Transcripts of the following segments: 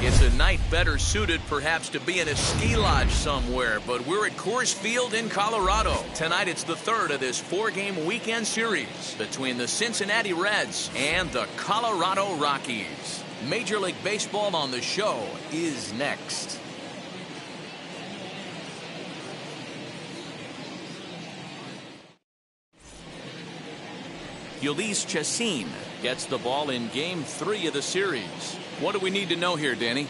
It's a night better suited perhaps to be in a ski lodge somewhere, but we're at Coors Field in Colorado. Tonight it's the third of this four-game weekend series between the Cincinnati Reds and the Colorado Rockies. Major League Baseball on the show is next. Ulysses Chassin gets the ball in Game 3 of the series. What do we need to know here, Danny?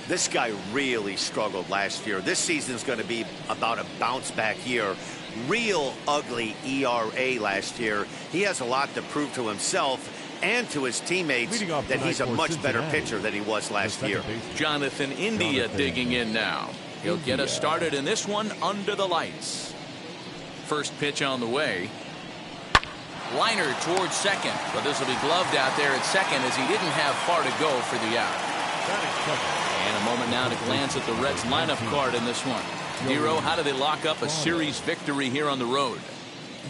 This guy really struggled last year. This season's going to be about a bounce-back year. Real ugly ERA last year. He has a lot to prove to himself and to his teammates that he's a much better pitcher than he was last year. Jonathan India digging in now. He'll get us started in this one under the lights. First pitch on the way. Liner towards second, but this will be gloved out there at second as he didn't have far to go for the out. And a moment now to glance at the Reds lineup card in this one. Nero, how do they lock up a series victory here on the road?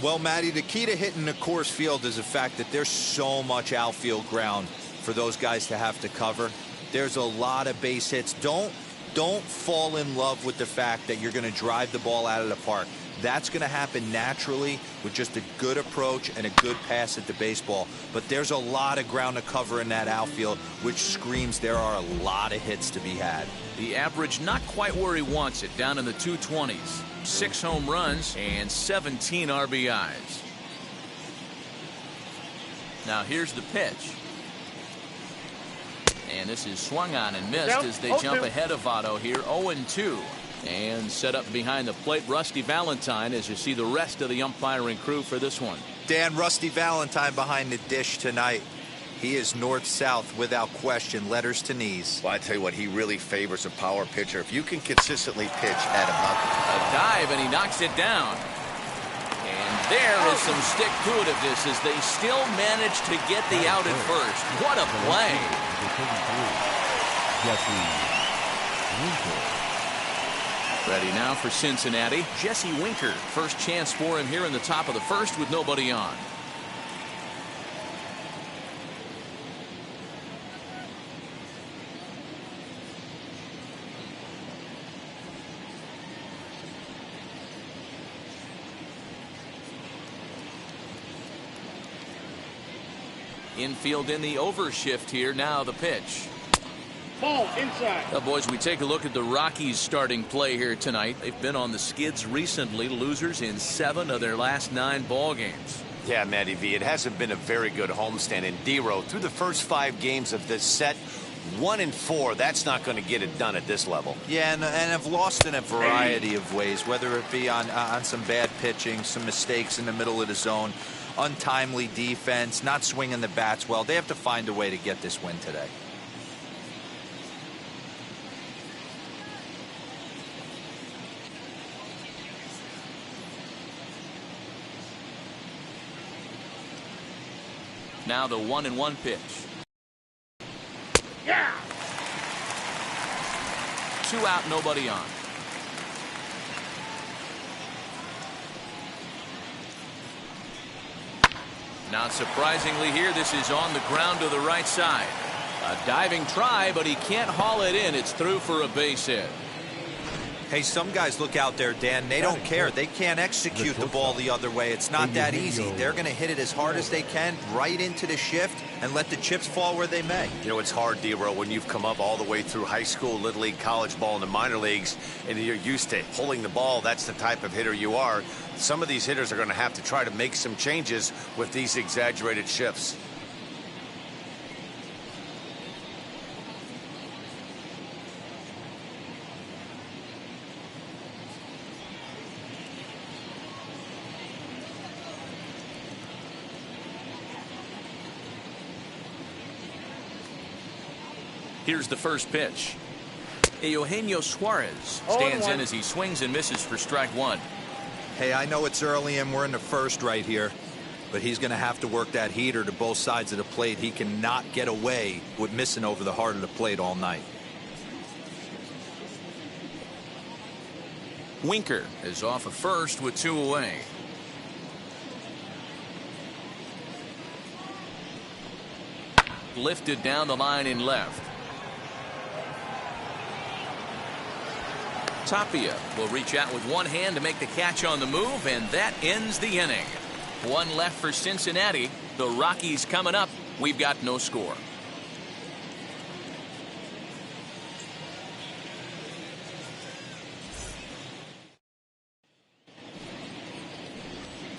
Well, Matty, the key to hitting the Coors Field is the fact that there's so much outfield ground for those guys to have to cover. There's a lot of base hits. Don't fall in love with the fact that you're going to drive the ball out of the park. That's going to happen naturally with just a good approach and a good pass at the baseball. But there's a lot of ground to cover in that outfield, which screams there are a lot of hits to be had. The average not quite where he wants it, down in the 220s. 6 home runs and 17 RBIs. Now here's the pitch. And this is swung on and missed as they jump ahead of Votto here, 0-2. And set up behind the plate, Rusty Valentine, as you see the rest of the umpiring crew for this one. Dan, Rusty Valentine behind the dish tonight. He is north-south without question, letters to knees. Well, I tell you what, he really favors a power pitcher. If you can consistently pitch at about a dive, and he knocks it down. And there is some stick-to-itiveness as they still manage to get the out at first. What a play. Ready now for Cincinnati, Jesse Winker. First chance for him here in the top of the first with nobody on. Infield in the overshift here. Now the pitch. Ball inside. Well, boys, we take a look at the Rockies starting play here tonight. They've been on the skids recently, losers in 7 of their last 9 ball games. Yeah, Matty V, it hasn't been a very good homestand. And D-Row, through the first 5 games of this set, 1-4, that's not going to get it done at this level. Yeah, and have lost in a variety of ways, whether it be on some bad pitching, some mistakes in the middle of the zone, untimely defense, not swinging the bats well. They have to find a way to get this win today. Now the 1-1 pitch. Yeah. 2 out, nobody on. Not surprisingly here, this is on the ground to the right side. A diving try, but he can't haul it in. It's through for a base hit. Hey, some guys look out there, Dan. They don't care. They can't execute the ball the other way. It's not that easy. They're going to hit it as hard as they can right into the shift and let the chips fall where they may. You know, it's hard, D-Row, when you've come up all the way through high school, little league, college ball, and the minor leagues, and you're used to pulling the ball. That's the type of hitter you are. Some of these hitters are going to have to try to make some changes with these exaggerated shifts. Here's the first pitch. Eugenio Suarez stands in as he swings and misses for strike 1. Hey, I know it's early and we're in the first right here, but he's going to have to work that heater to both sides of the plate. He cannot get away with missing over the heart of the plate all night. Winker is off of first with 2 away. Lifted down the line in left. Tapia will reach out with one hand to make the catch on the move, and that ends the inning. 1 left for Cincinnati. The Rockies coming up. We've got no score.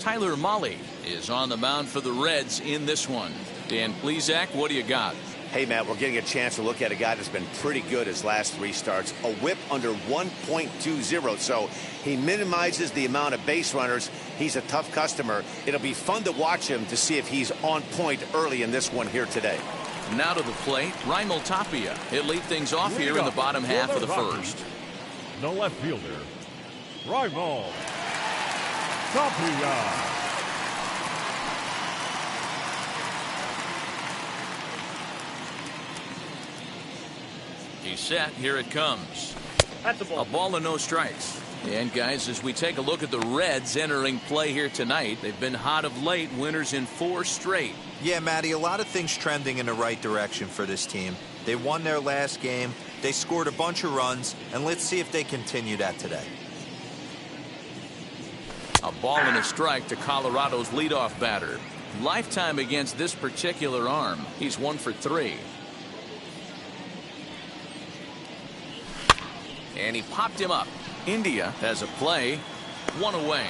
Tyler Mahle is on the mound for the Reds in this one. Dan Plesac, what do you got? Hey, Matt, we're getting a chance to look at a guy that's been pretty good his last 3 starts. A whip under 1.20, so he minimizes the amount of base runners. He's a tough customer. It'll be fun to watch him to see if he's on point early in this one here today. Now to the plate, Raimel Tapia. He'll lead things off here in the bottom half of the first. The left fielder, Raimel Tapia. He's set. Here it comes. That's a ball. A ball and no strikes. And guys, as we take a look at the Reds entering play here tonight, they've been hot of late, winners in 4 straight. Yeah, Matty, a lot of things trending in the right direction for this team. They won their last game, they scored a bunch of runs, and let's see if they continue that today. A ball and a strike to Colorado's leadoff batter. Lifetime against this particular arm. He's 1 for 3. And he popped him up. India has a play. 1 away.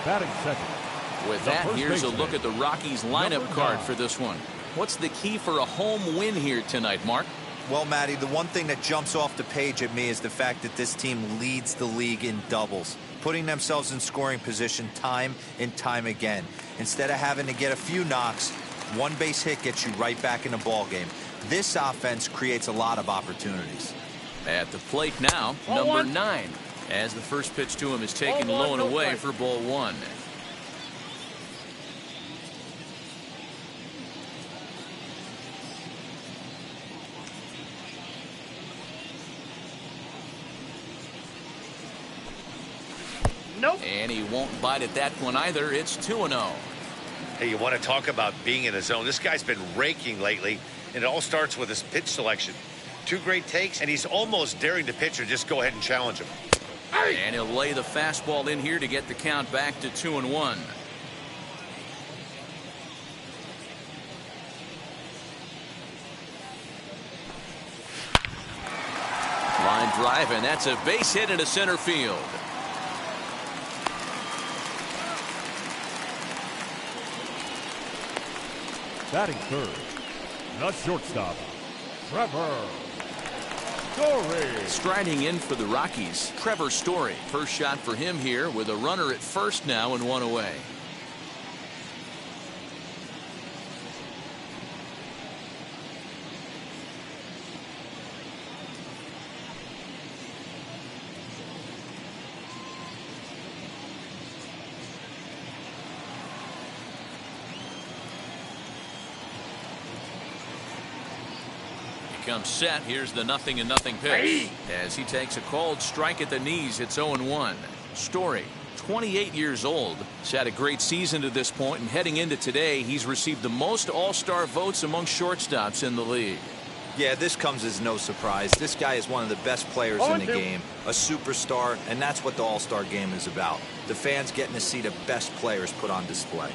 Batting second. With that, here's a look at the Rockies lineup card for this one. What's the key for a home win here tonight, Mark? Well, Matty, the one thing that jumps off the page at me is the fact that this team leads the league in doubles, putting themselves in scoring position time and time again. Instead of having to get a few knocks, one base hit gets you right back in the ball game. This offense creates a lot of opportunities. At the plate now, number 9. As the first pitch to him is taken low and away for ball 1. Nope. And he won't bite at that one either. It's 2-0. Hey, you want to talk about being in the zone? This guy's been raking lately, and it all starts with his pitch selection. 2 great takes, and he's almost daring the pitcher just go ahead and challenge him. And he'll lay the fastball in here to get the count back to 2-1. Line drive, and that's a base hit into center field. Batting third. The shortstop, Trevor Story. Striding in for the Rockies, Trevor Story. First shot for him here with a runner at first now and 1 away. Comes set. Here's the 0-0 pitch. As he takes a called strike at the knees, it's 0-1. Story, 28 years old. He's had a great season to this point, and heading into today, he's received the most all-star votes among shortstops in the league. Yeah, this comes as no surprise. This guy is one of the best players in the game, a superstar, and that's what the all-star game is about. The fans getting to see the best players put on display.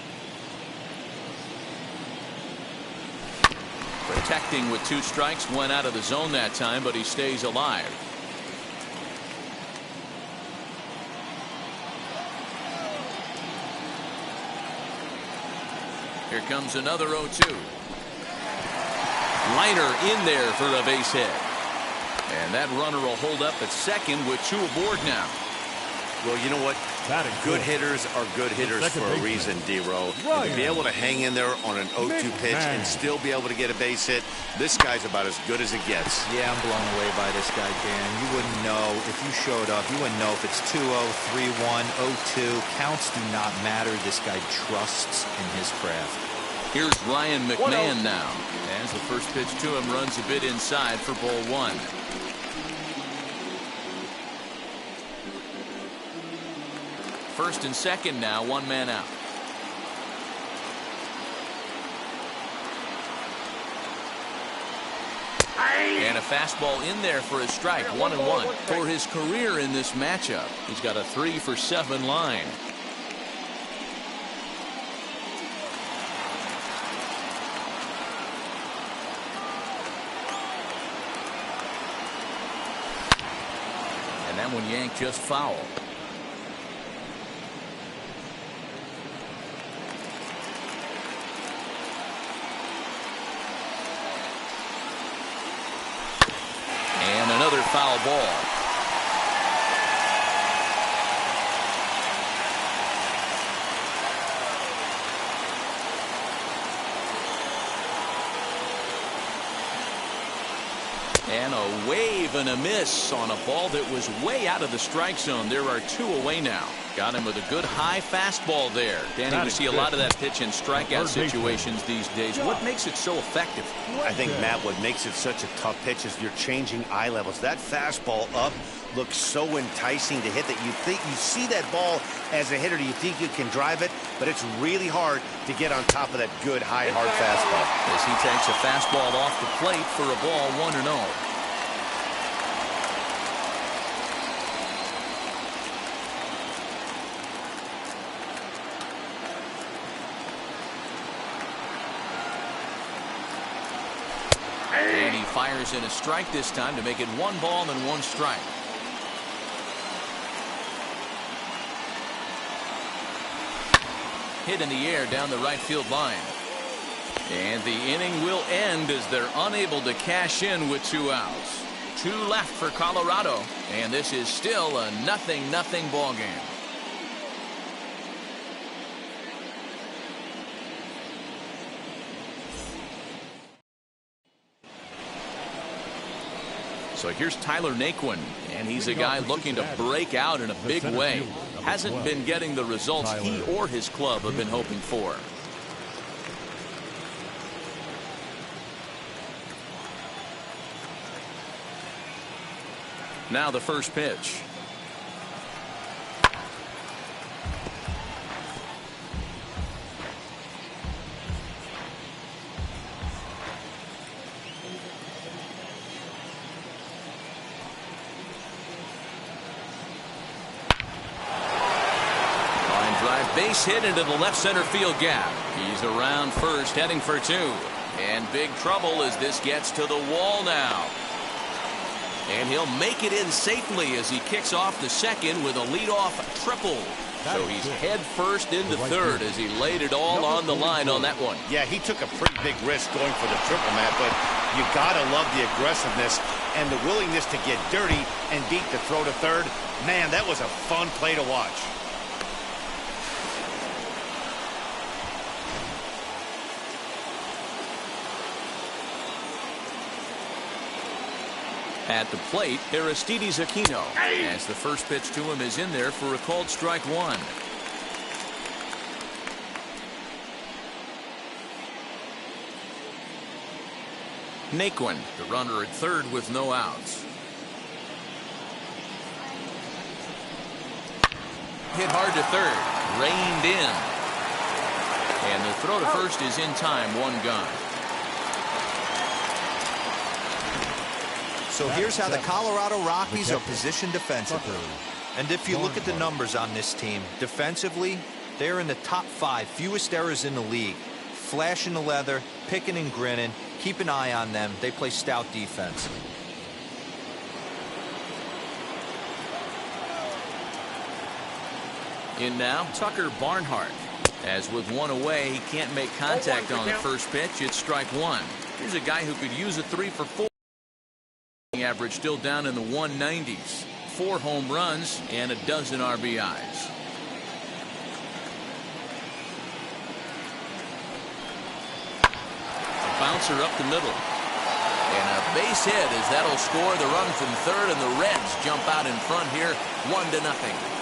Protecting with 2 strikes, went out of the zone that time, but he stays alive. Here comes another 0-2. Liner in there for a base hit. And that runner will hold up at second with 2 aboard now. Well, you know what? Good hitters are good hitters for a reason, D-Row. To be able to hang in there on an 0-2 pitch and still be able to get a base hit, this guy's about as good as it gets. Yeah, I'm blown away by this guy, Dan. You wouldn't know if you showed up. You wouldn't know if it's 2-0, 3-1, 0-2. Counts do not matter. This guy trusts in his craft. Here's Ryan McMahon now. As the first pitch to him runs a bit inside for ball 1. First and second now, 1 man out. And a fastball in there for a strike, 1-1. For his career in this matchup, he's got a 3 for 7 line. And that one yanked just foul. And another foul ball. And a wave and a miss on a ball that was way out of the strike zone. There are 2 away now. Got him with a good high fastball there. Danny, we see a lot of that pitch in strikeout situations these days. What makes it so effective? I think, Matt, what makes it such a tough pitch is you're changing eye levels. That fastball up looks so enticing to hit that you think you see that ball as a hitter. You think you can drive it, but it's really hard to get on top of that good high hard fastball. As he takes a fastball off the plate for a ball 1-0. fires in a strike this time to make it 1 ball and 1 strike. Hit in the air down the right field line. And the inning will end as they're unable to cash in with 2 outs. 2 left for Colorado, and this is still a 0-0 ball game. So here's Tyler Naquin, and he's a guy looking to break out in a big way. Hasn't been getting the results he or his club have been hoping for. Now the first pitch. Base hit into the left center field gap. He's around first, heading for 2. And big trouble as this gets to the wall now. And he'll make it in safely as he kicks off the second with a leadoff triple. So he's head first into third as he laid it all on the line on that one. Yeah, he took a pretty big risk going for the triple, Matt, but you gotta love the aggressiveness and the willingness to get dirty and beat the throw to third. Man, that was a fun play to watch. At the plate, Aristides Aquino, as the first pitch to him is in there for a called strike 1. Naquin, the runner at third with no outs. Hit hard to third, reined in. And the throw to first is in time, 1 gone. So here's how the Colorado Rockies are positioned defensively. And if you look at the numbers on this team, defensively, they're in the top 5 fewest errors in the league. Flashing the leather, picking and grinning, keep an eye on them. They play stout defense. In now, Tucker Barnhart. As with 1 away, he can't make contact on the first pitch. It's strike 1. Here's a guy who could use a 3 for 4. Average still down in the 190s. 4 home runs and a dozen RBIs. A bouncer up the middle. And a base hit as that'll score the run from third, and the Reds jump out in front here 1-0.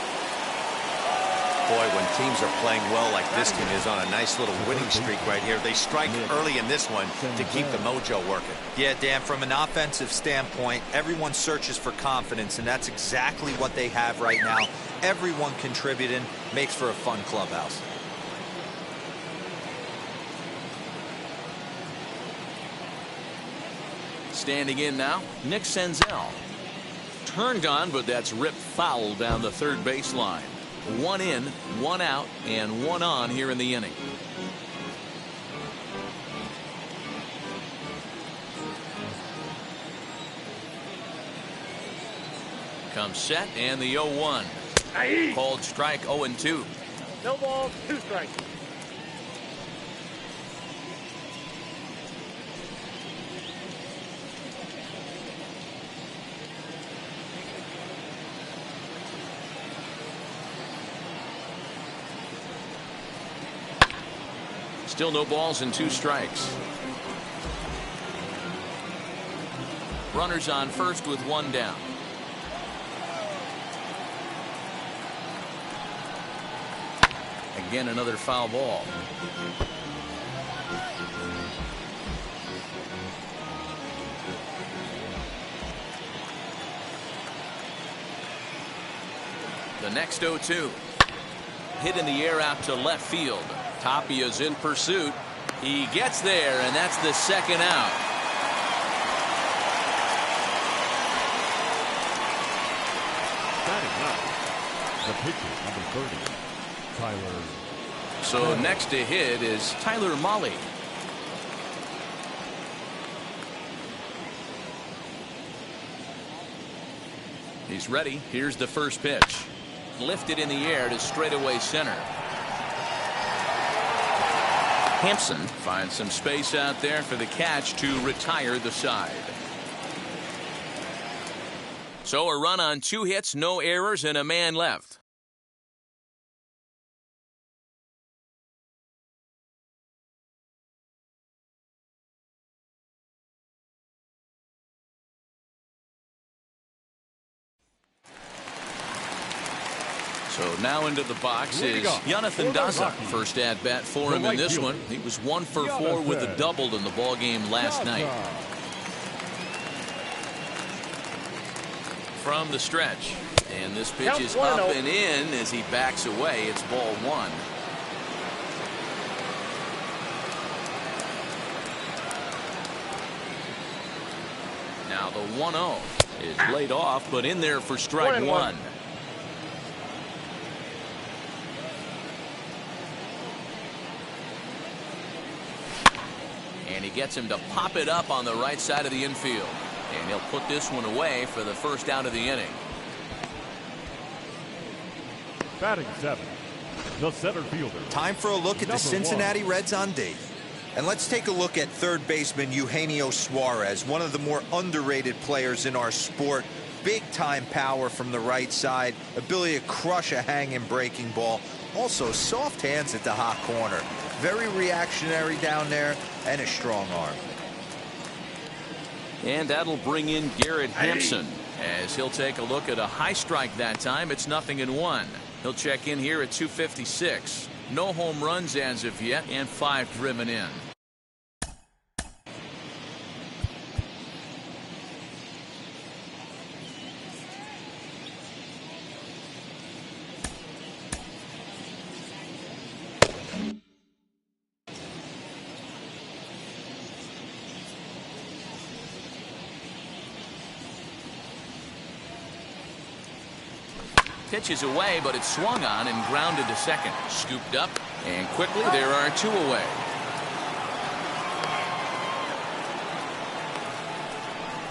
Boy, when teams are playing well like this team is on a nice little winning streak right here, they strike early in this one to keep the mojo working. Yeah, Dan, from an offensive standpoint, everyone searches for confidence, and that's exactly what they have right now. Everyone contributing makes for a fun clubhouse. Standing in now, Nick Senzel. Turned on, but that's ripped foul down the third baseline. 1 in, 1 out, and 1 on here in the inning. Comes set, and the 0-1. Called strike 0-2. No balls, 2 strikes. Still no balls and 2 strikes. Runners on first with 1 down. Again, another foul ball. The next 0-2. Hit in the air out to left field. Tapia's in pursuit. He gets there, and that's the second out. Batting up, the pitcher, number 30, Tyler. So next to hit is Tyler Mahle. He's ready. Here's the first pitch. Lifted in the air to straightaway center. Hampson finds some space out there for the catch to retire the side. So a run on 2 hits, no errors, and a man left. So now into the box is Jonathan Daza. First at bat for him in this one. He was 1 for 4 with a double in the ball game last night. From the stretch, and this pitch is up and in as he backs away. It's ball 1. Now the 1-0 is laid off, but in there for strike 1. And he gets him to pop it up on the right side of the infield. And he'll put this one away for the first out of the inning. Batting 7, the center fielder. Time for a look at the Cincinnati Reds on D. And let's take a look at third baseman Eugenio Suarez, one of the more underrated players in our sport. Big time power from the right side, ability to crush a hanging breaking ball. Also soft hands at the hot corner. Very reactionary down there and a strong arm. And that'll bring in Garrett Hampson as he'll take a look at a high strike that time. It's 0-1. He'll check in here at 256. No home runs as of yet and 5 driven in. Pitch is away, but it's swung on and grounded to second. Scooped up, and quickly there are 2 away.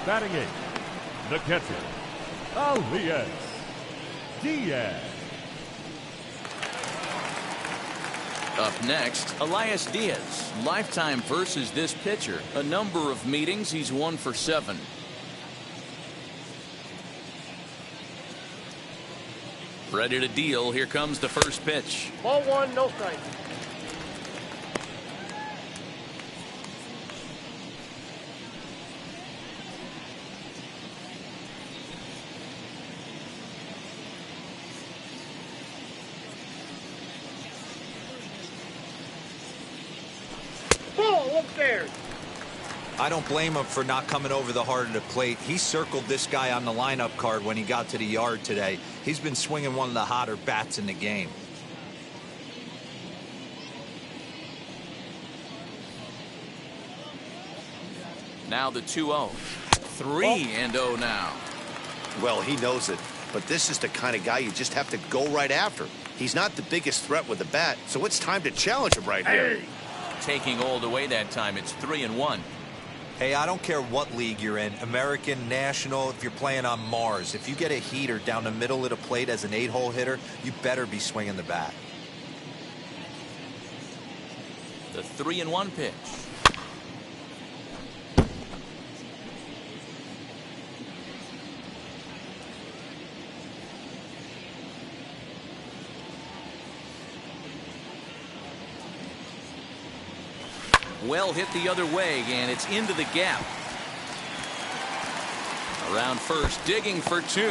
Batting 8, the catcher, Elias Diaz. Up next, Elias Diaz. Lifetime versus this pitcher. A number of meetings, he's 1 for 7. Ready to deal. Here comes the first pitch. Ball 1, no strike. Ball upstairs. I don't blame him for not coming over the heart of the plate. He circled this guy on the lineup card when he got to the yard today. He's been swinging one of the hotter bats in the game. Now the 2-0. 3-0 now. Well, he knows it, but this is the kind of guy you just have to go right after. He's not the biggest threat with the bat, so it's time to challenge him right here. Taking all the way that time. It's 3-1. Hey, I don't care what league you're in, American, National, if you're playing on Mars. If you get a heater down the middle of the plate as an 8-hole hitter, you better be swinging the bat. The 3-1 pitch. Well hit the other way, and it's into the gap. Around first, digging for 2.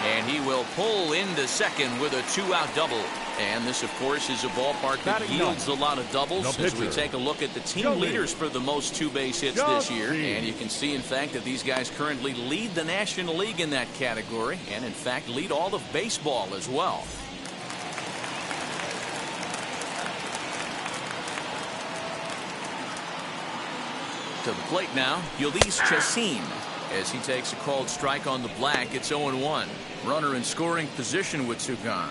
And he will pull into second with a 2-out double. And this, of course, is a ballpark that yields a lot of doubles as we take a look at the team leaders for the most 2-base hits this year. And you can see, in fact, that these guys currently lead the National League in that category and, in fact, lead all of baseball as well. To the plate now, Ulysses Chassin. As he takes a called strike on the black, it's 0-1. Runner in scoring position with 2 gone.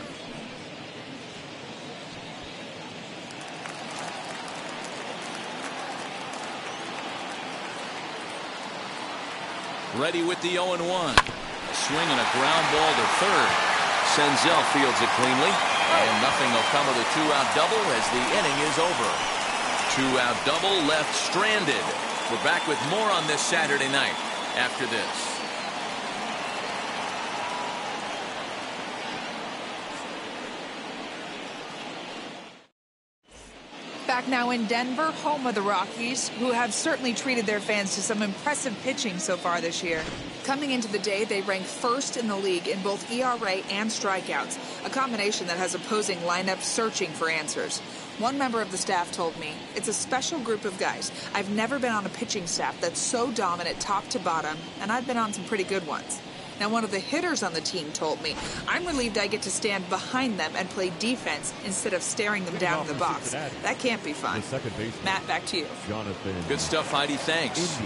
Ready with the 0-1. A swing and a ground ball to third. Senzel fields it cleanly, and nothing will come of the 2-out double as the inning is over. 2-out double left stranded. We're back with more on this Saturday night after this. Back now in Denver, home of the Rockies, who have certainly treated their fans to some impressive pitching so far this year. Coming into the day, they rank first in the league in both ERA and strikeouts, a combination that has opposing lineups searching for answers. One member of the staff told me, "It's a special group of guys. I've never been on a pitching staff that's so dominant top to bottom, and I've been on some pretty good ones." Now, one of the hitters on the team told me, "I'm relieved I get to stand behind them and play defense instead of staring them down in the box. That can't be fun." Matt, back to you. Good stuff, Heidi. Thanks.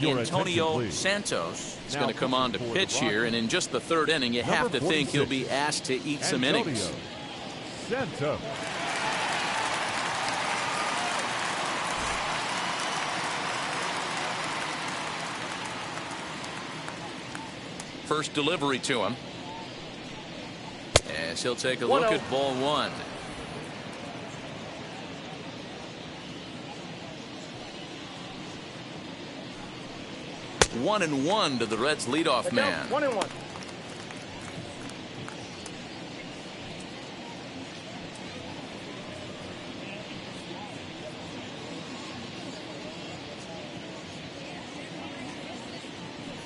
Antonio Santos is going to come on to pitch here, and in just the third inning, you have to think he'll be asked to eat some innings. Santos. First delivery to him, as he'll take a look at ball one. One and one to the Reds leadoff man. 1-1.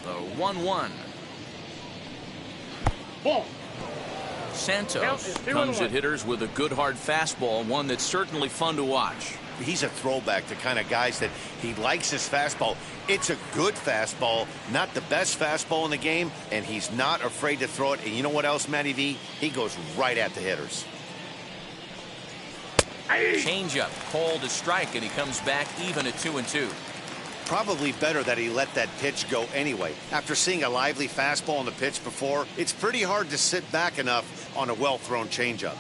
The 1-1. Ball. Santos comes at hitters with a good hard fastball, one that's certainly fun to watch. He's a throwback to kind of guys that he likes his fastball. It's a good fastball, not the best fastball in the game, and he's not afraid to throw it. And you know what else, Matty V? He goes right at the hitters. Changeup called to strike, and he comes back even at 2-2. Probably better that he let that pitch go anyway. After seeing a lively fastball on the pitch before, it's pretty hard to sit back enough on a well-thrown changeup.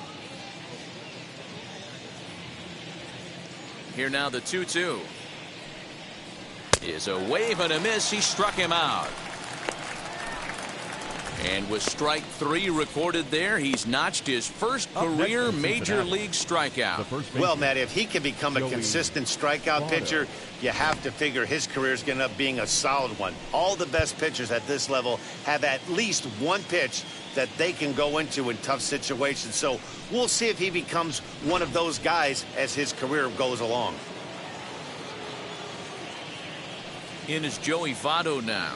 Here now the 2-2. Is a wave and a miss. He struck him out. And with strike 3 recorded there, he's notched his first career major league strikeout. Well, Matt, if he can become a consistent strikeout pitcher, you have to figure his career is going to end up being a solid one. All the best pitchers at this level have at least one pitch that they can go into in tough situations. So we'll see if he becomes one of those guys as his career goes along. In is Joey Votto now.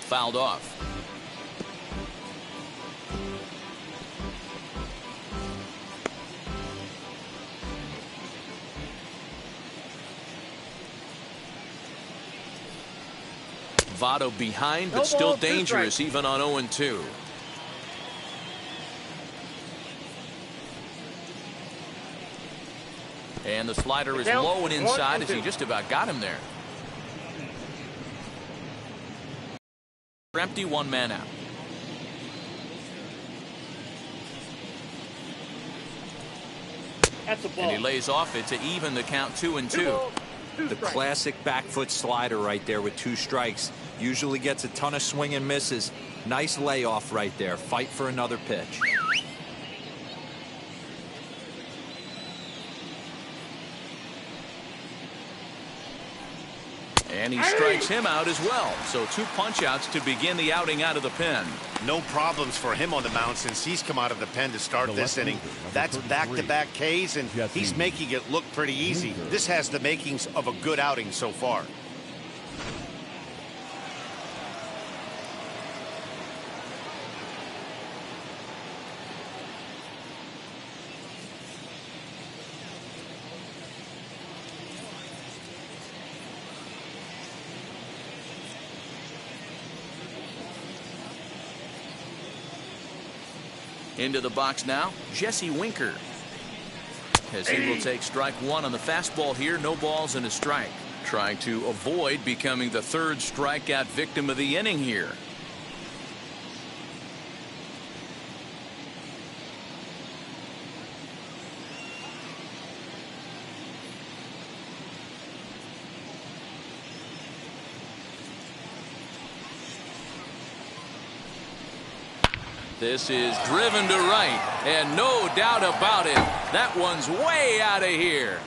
Fouled off. Votto behind, but still dangerous even on 0-2. And the slider is low and inside as he just about got him there. Empty, one man out. That's a ball. And he lays off it to even the count 2-2. The classic back foot slider right there with 2 strikes. Usually gets a ton of swing and misses. Nice layoff right there. Fight for another pitch. And he strikes him out as well. So 2 punch-outs to begin the outing out of the pen. No problems for him on the mound since he's come out of the pen to start this inning. That's back-to-back Ks, and he's making it look pretty easy. This has the makings of a good outing so far. Into the box now, Jesse Winker. As he will take strike 1 on the fastball here, no balls and a strike. Trying to avoid becoming the 3rd strikeout victim of the inning here. This is driven to right, and no doubt about it, that one's way out of here.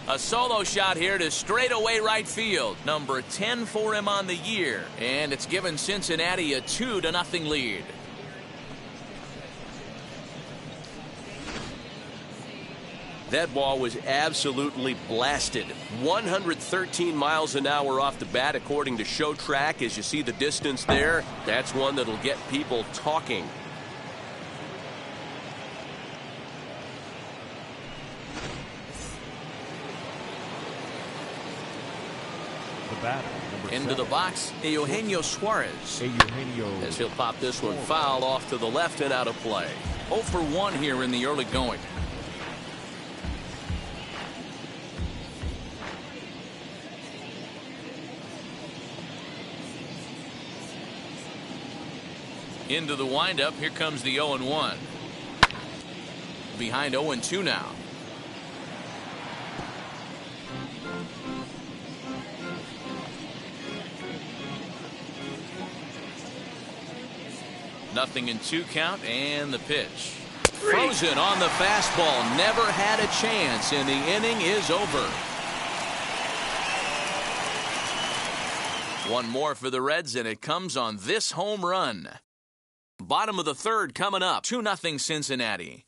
A solo shot here to straightaway right field. Number 10 for him on the year. And it's given Cincinnati a 2-0 lead. That ball was absolutely blasted. 113 miles an hour off the bat, according to Show Track. As you see the distance there, that's one that'll get people talking. The batter, into 7. the box, Eugenio Suarez. As he'll pop this one foul off to the left and out of play. 0 for 1 here in the early going. Into the windup. Here comes the 0-1. Behind 0-2 now. Nothing in 2 count, and the pitch. Frozen on the fastball. Never had a chance, and the inning is over. One more for the Reds, and it comes on this home run. Bottom of the third coming up. 2-0 Cincinnati.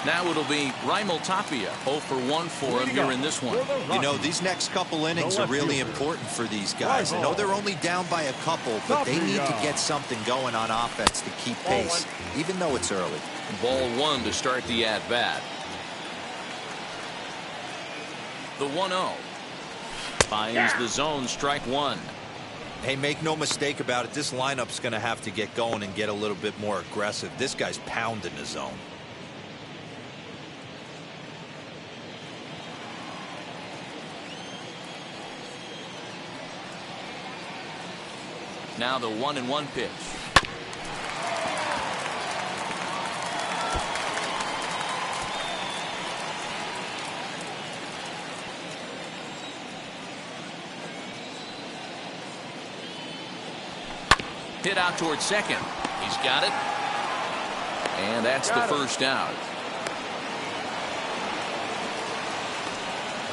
Now it'll be Raimel Tapia. 0 for 1 for him here in this one. You know, these next couple innings are really important for these guys. I know they're only down by a couple, but they need to get something going on offense to keep pace, even though it's early. Ball 1 to start the at-bat. The 1-0. Finds the zone, strike 1. Hey, make no mistake about it, this lineup's going to have to get going and get a little bit more aggressive. This guy's pounding the zone. Now the 1-1 pitch. Hit out towards second. He's got it. And that's the first out.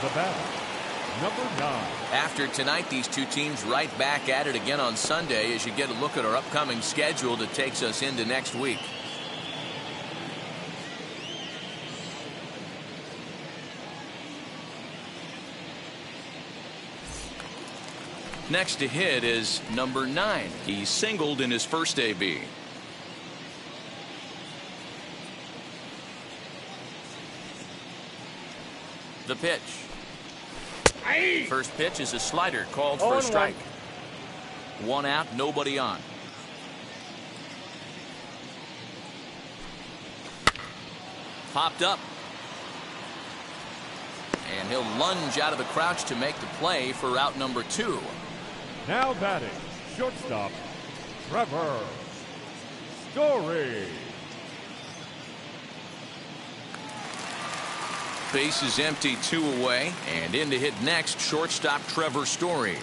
The batter, number 9. After tonight, these two teams right back at it again on Sunday as you get a look at our upcoming schedule that takes us into next week. Next to hit is number 9. He singled in his first AB. The pitch. First pitch is a slider called for a strike. 1 out, nobody on. Popped up. And he'll lunge out of the crouch to make the play for out number 2. Now batting, shortstop, Trevor Story. Base is empty, 2 away, and in to hit next, shortstop Trevor Story.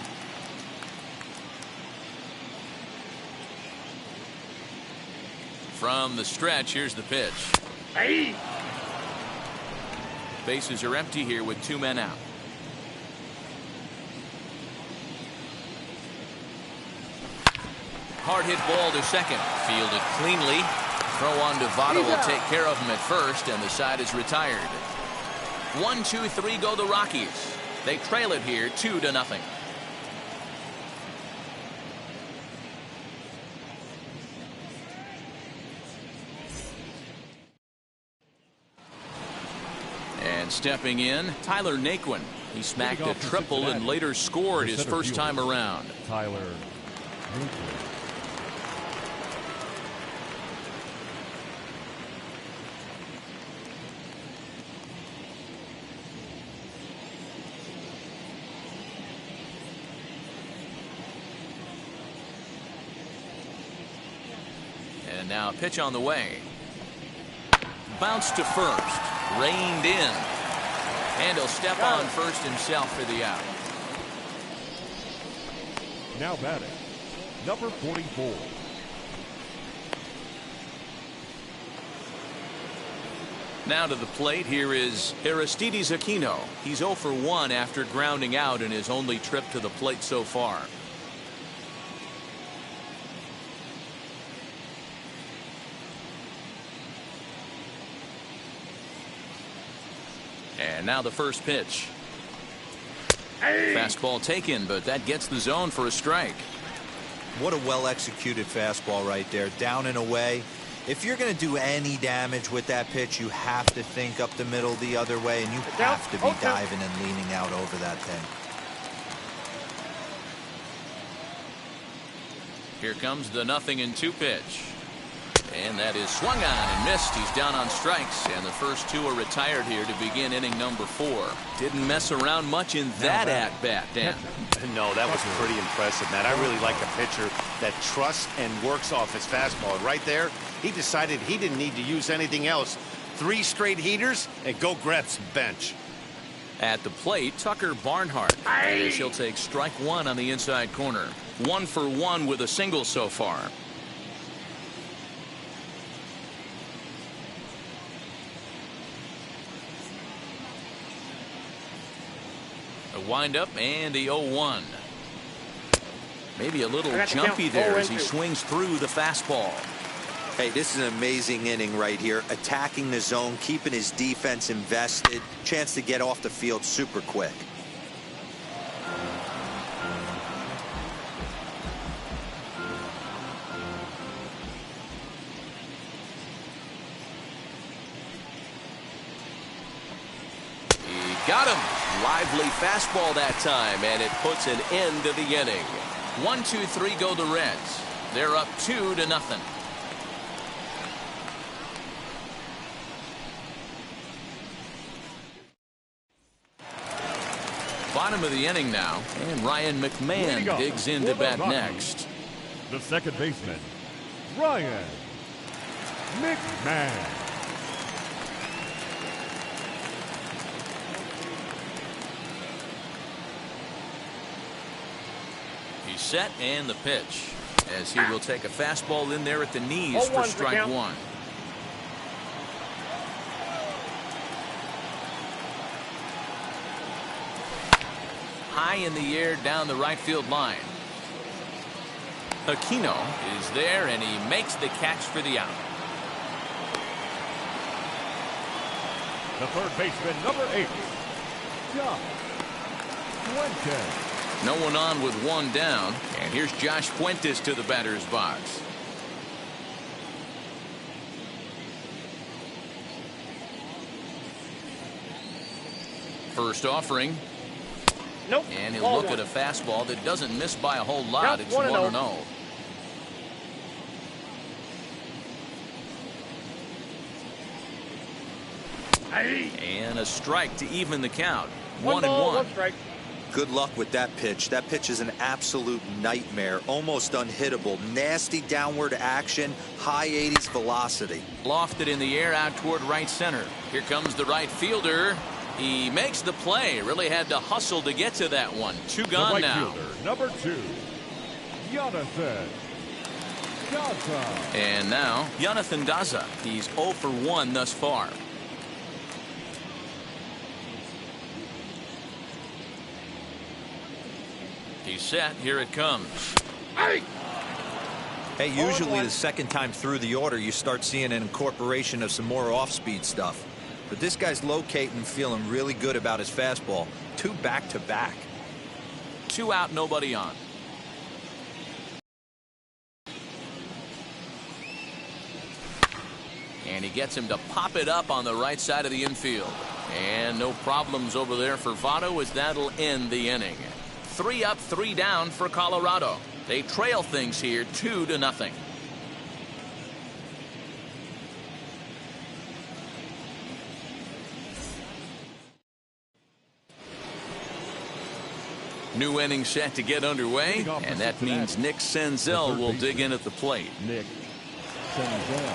From the stretch, here's the pitch. Hey. Bases are empty here with 2 men out. Hard hit ball to second. Fielded cleanly. Throw on to Votto will take care of him at first, and the side is retired. 1, 2, 3 go the Rockies. They trail it here 2-0. And stepping in, Tyler Naquin. He smacked a triple and later scored his first time around. Tyler Naquin. And now pitch on the way. bounce to first. Reined in. And he'll step on first himself for the out. Now batting, number 44. Now to the plate, here is Aristides Aquino. He's 0 for 1 after grounding out in his only trip to the plate so far. And now the first pitch. Fastball taken, but that gets the zone for a strike. What a well-executed fastball right there, down and away. If you're going to do any damage with that pitch, you have to think up the middle the other way, and you have to be diving and leaning out over that thing. Here comes the 0-2 pitch. And that is swung on and missed. He's down on strikes, and the first two are retired here to begin inning number 4. Didn't mess around much in that at-bat, Dan. No, that was pretty impressive, Matt. I really like a pitcher that trusts and works off his fastball. Right there, he decided he didn't need to use anything else. 3 straight heaters and go grab some bench. At the plate, Tucker Barnhart. As he'll take strike 1 on the inside corner. 1 for 1 with a single so far. A windup and the 0-1. Maybe a little jumpy there as he swings through the fastball. Hey, this is an amazing inning right here. Attacking the zone, keeping his defense invested. Chance to get off the field super quick. Got him. Lively fastball that time, and it puts an end to the inning. 1-2-3 go the Reds. They're up 2-0. Bottom of the inning now, and Ryan McMahon digs in to bat next. The second baseman, Ryan McMahon. He's set, and the pitch, as he will take a fastball in there at the knees for strike 1. High in the air down the right field line. Aquino is there, and he makes the catch for the out. The third baseman, number 8, Josh Fuentes. No one on with one down, and here's Josh Fuentes to the batter's box. First offering. Nope. And he'll look at a fastball that doesn't miss by a whole lot. It's 1-0. And a strike to even the count. 1-1. Good luck with that pitch. That pitch is an absolute nightmare. Almost unhittable. Nasty downward action. High 80s velocity. Lofted in the air out toward right center. Here comes the right fielder. He makes the play. Really had to hustle to get to that one. 2 gone right now. Fielder, number 2, Jonathan Daza. And now, Jonathan Daza. He's 0 for 1 thus far. He's set. Here it comes. Hey, usually the second time through the order, you start seeing an incorporation of some more off-speed stuff. But this guy's locating, feeling really good about his fastball. 2 back-to-back. 2 out, nobody on. And he gets him to pop it up on the right side of the infield. And no problems over there for Votto, as that'll end the inning. 3 up, 3 down for Colorado. They trail things here 2-0. New inning set to get underway, and that means Nick Senzel will dig in at the plate. Nick Senzel.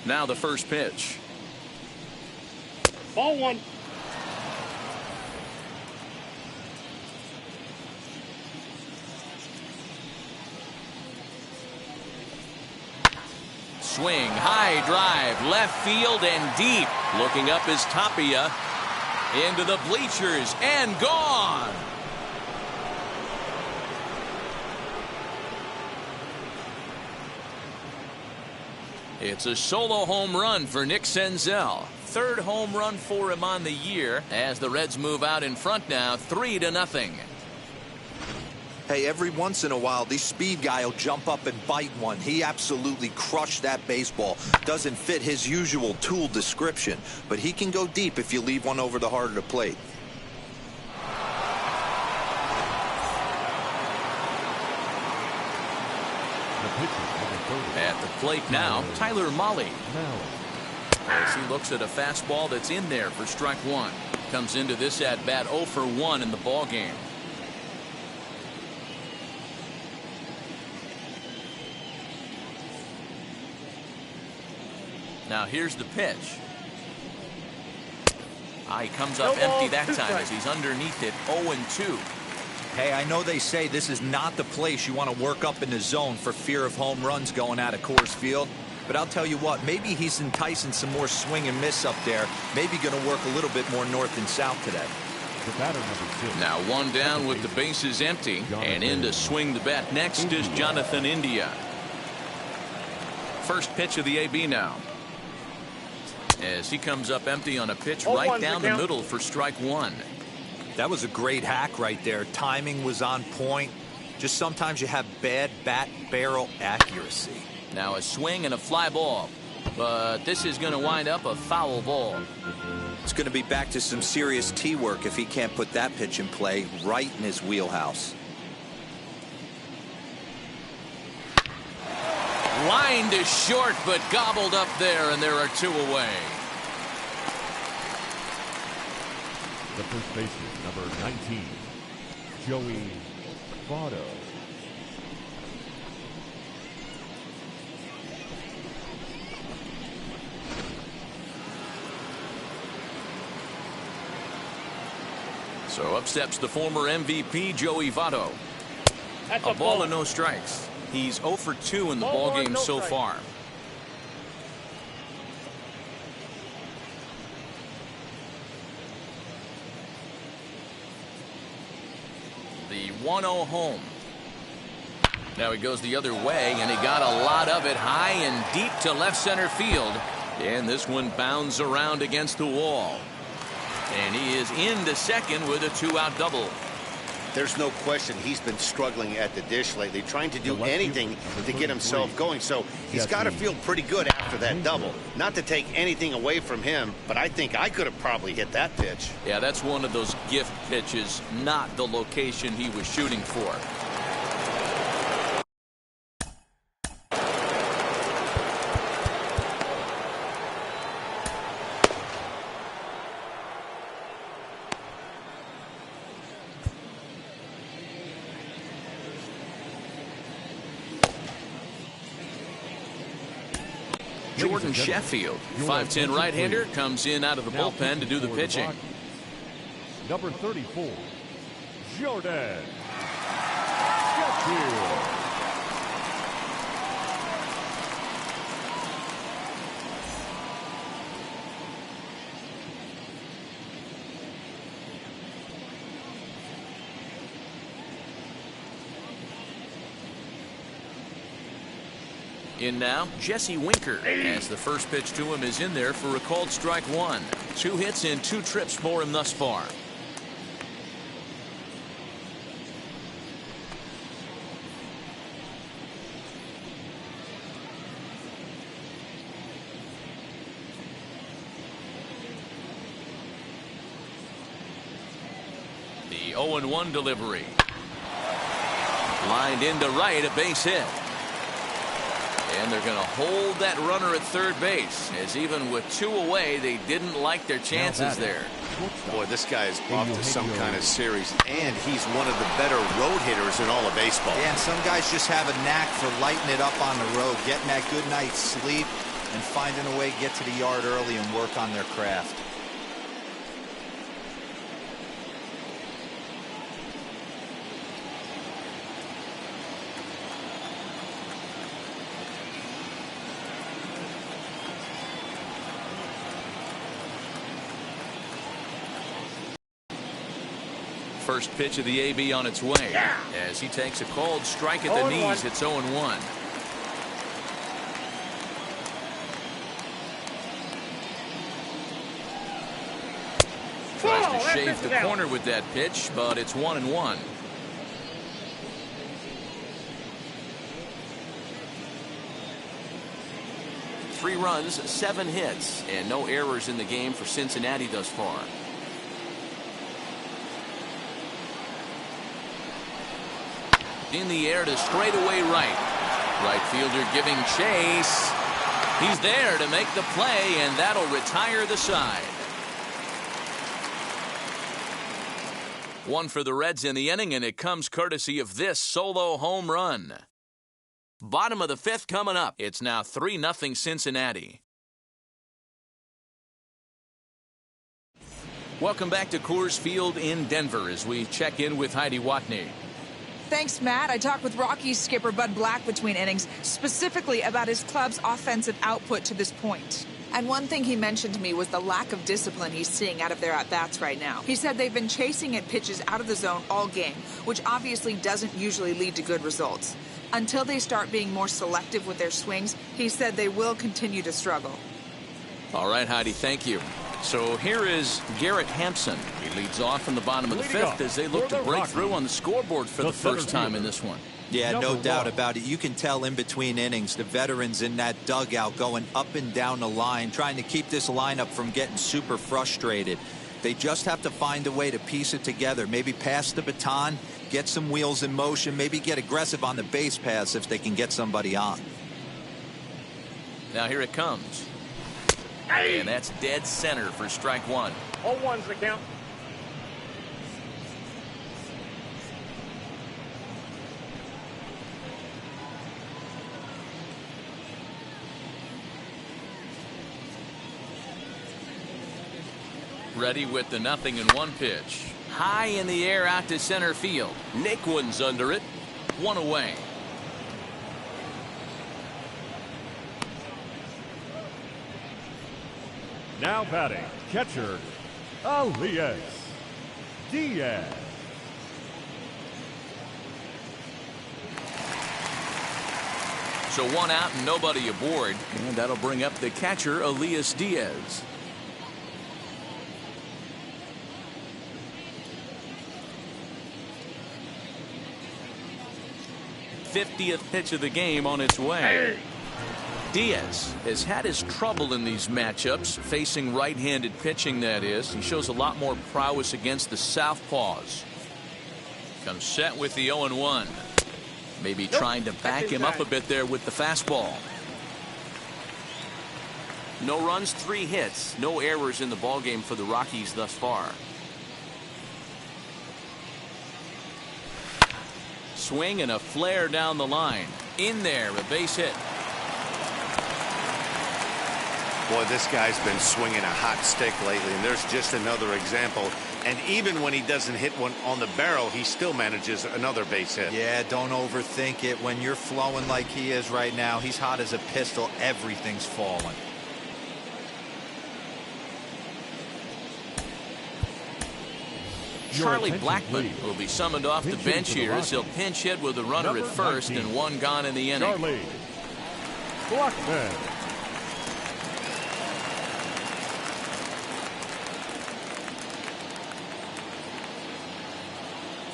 Now the first pitch. Ball one. Swing, high drive, left field and deep. Looking up is Tapia. Into the bleachers and gone. It's a solo home run for Nick Senzel. Third home run for him on the year as the Reds move out in front now 3-0. Hey, every once in a while, this speed guy will jump up and bite one. He absolutely crushed that baseball. Doesn't fit his usual tool description, but he can go deep if you leave one over the heart of the plate. At the plate now, Tyler Mahle. As he looks at a fastball that's in there for strike one. Comes into this at bat 0 for 1 in the ball game. Now here's the pitch. He comes up empty that time as he's underneath it 0-2. Hey, I know they say this is not the place you want to work up in the zone for fear of home runs going out of Coors Field. But I'll tell you what, maybe he's enticing some more swing and miss up there. Maybe going to work a little bit more north and south today. Now one down with the bases empty. And in to swing the bat next is Jonathan India. First pitch of the AB now. As he comes up empty on a pitch right down the middle for strike one. That was a great hack right there. Timing was on point. Just sometimes you have bad bat barrel accuracy. Now a swing and a fly ball. But this is going to wind up a foul ball. It's going to be back to some serious tee work if he can't put that pitch in play right in his wheelhouse. Line to short, but gobbled up there, and there are 2 away. The first baseman, number 19, Joey Votto. So up steps the former MVP, Joey Votto. That's A ball and no strikes. He's 0 for 2 in the ball game so far. The 1-0 home. Now he goes the other way, and he got a lot of it high and deep to left center field. And this one bounds around against the wall. And he is into second with a 2-out double. There's no question he's been struggling at the dish lately, trying to do anything to get himself going. So he's got to feel pretty good after that double. Not to take anything away from him, but I think I could have probably hit that pitch. Yeah, that's one of those gift pitches, not the location he was shooting for. Jordan Sheffield, 5'10" right-hander, comes in out of the bullpen to do the pitching. Number 34, Jordan Sheffield. In now, Jesse Winker, as the first pitch to him is in there for a called strike one. 2 hits and 2 trips for him thus far. The 0-1 delivery. Lined into right, a base hit. And they're going to hold that runner at third base, as even with 2 away, they didn't like their chances there. Boy, this guy is off to some kind of series, and he's one of the better road hitters in all of baseball. Yeah, and some guys just have a knack for lighting it up on the road, getting that good night's sleep. and finding a way to get to the yard early and work on their craft. First pitch of the AB on its way. As he takes a cold strike at the knees, it's 0-1. Tries to shave the corner with that pitch, but it's 1-1. Three runs, 7 hits, and no errors in the game for Cincinnati thus far. In the air to straightaway right. Right fielder giving chase. He's there to make the play, and that'll retire the side. One for the Reds in the inning, and it comes courtesy of this solo home run. Bottom of the 5th coming up. It's now 3-0 Cincinnati. Welcome back to Coors Field in Denver as we check in with Heidi Watney. Thanks, Matt. I talked with Rockies skipper Bud Black between innings, specifically about his club's offensive output to this point. And one thing he mentioned to me was the lack of discipline he's seeing out of their at-bats right now. He said they've been chasing at pitches out of the zone all game, which obviously doesn't usually lead to good results. Until they start being more selective with their swings, he said they will continue to struggle. All right, Heidi, thank you. So here is Garrett Hampson. He leads off in the bottom of the 5th as they look to break through on the scoreboard for the first time in this one. Yeah, no doubt about it. You can tell in between innings, the veterans in that dugout going up and down the line, trying to keep this lineup from getting super frustrated. They just have to find a way to piece it together. Maybe pass the baton, get some wheels in motion, maybe get aggressive on the base paths if they can get somebody on. Now here it comes. And that's dead center for strike one. 0-1's the count. Ready with the 0-1 pitch. High in the air out to center field. Nick one's under it. 1 away. Now batting, catcher, Elias Diaz. So 1 out and nobody aboard. And that'll bring up the catcher, Elias Diaz. '50th pitch of the game on its way. Diaz has had his trouble in these matchups, facing right-handed pitching, that is. He shows a lot more prowess against the southpaws. Comes set with the 0-1. Maybe trying to back him up a bit there with the fastball. No runs, 3 hits. No errors in the ballgame for the Rockies thus far. Swing and a flare down the line. In there, a base hit. Boy, this guy's been swinging a hot stick lately, and there's just another example. And even when he doesn't hit one on the barrel, he still manages another base hit. Yeah, don't overthink it. When you're flowing like he is right now, he's hot as a pistol. Everything's falling. Charlie Blackmon will be summoned off the bench here as he'll pinch hit with a runner at first and 1 gone in the inning. Charlie Blackmon.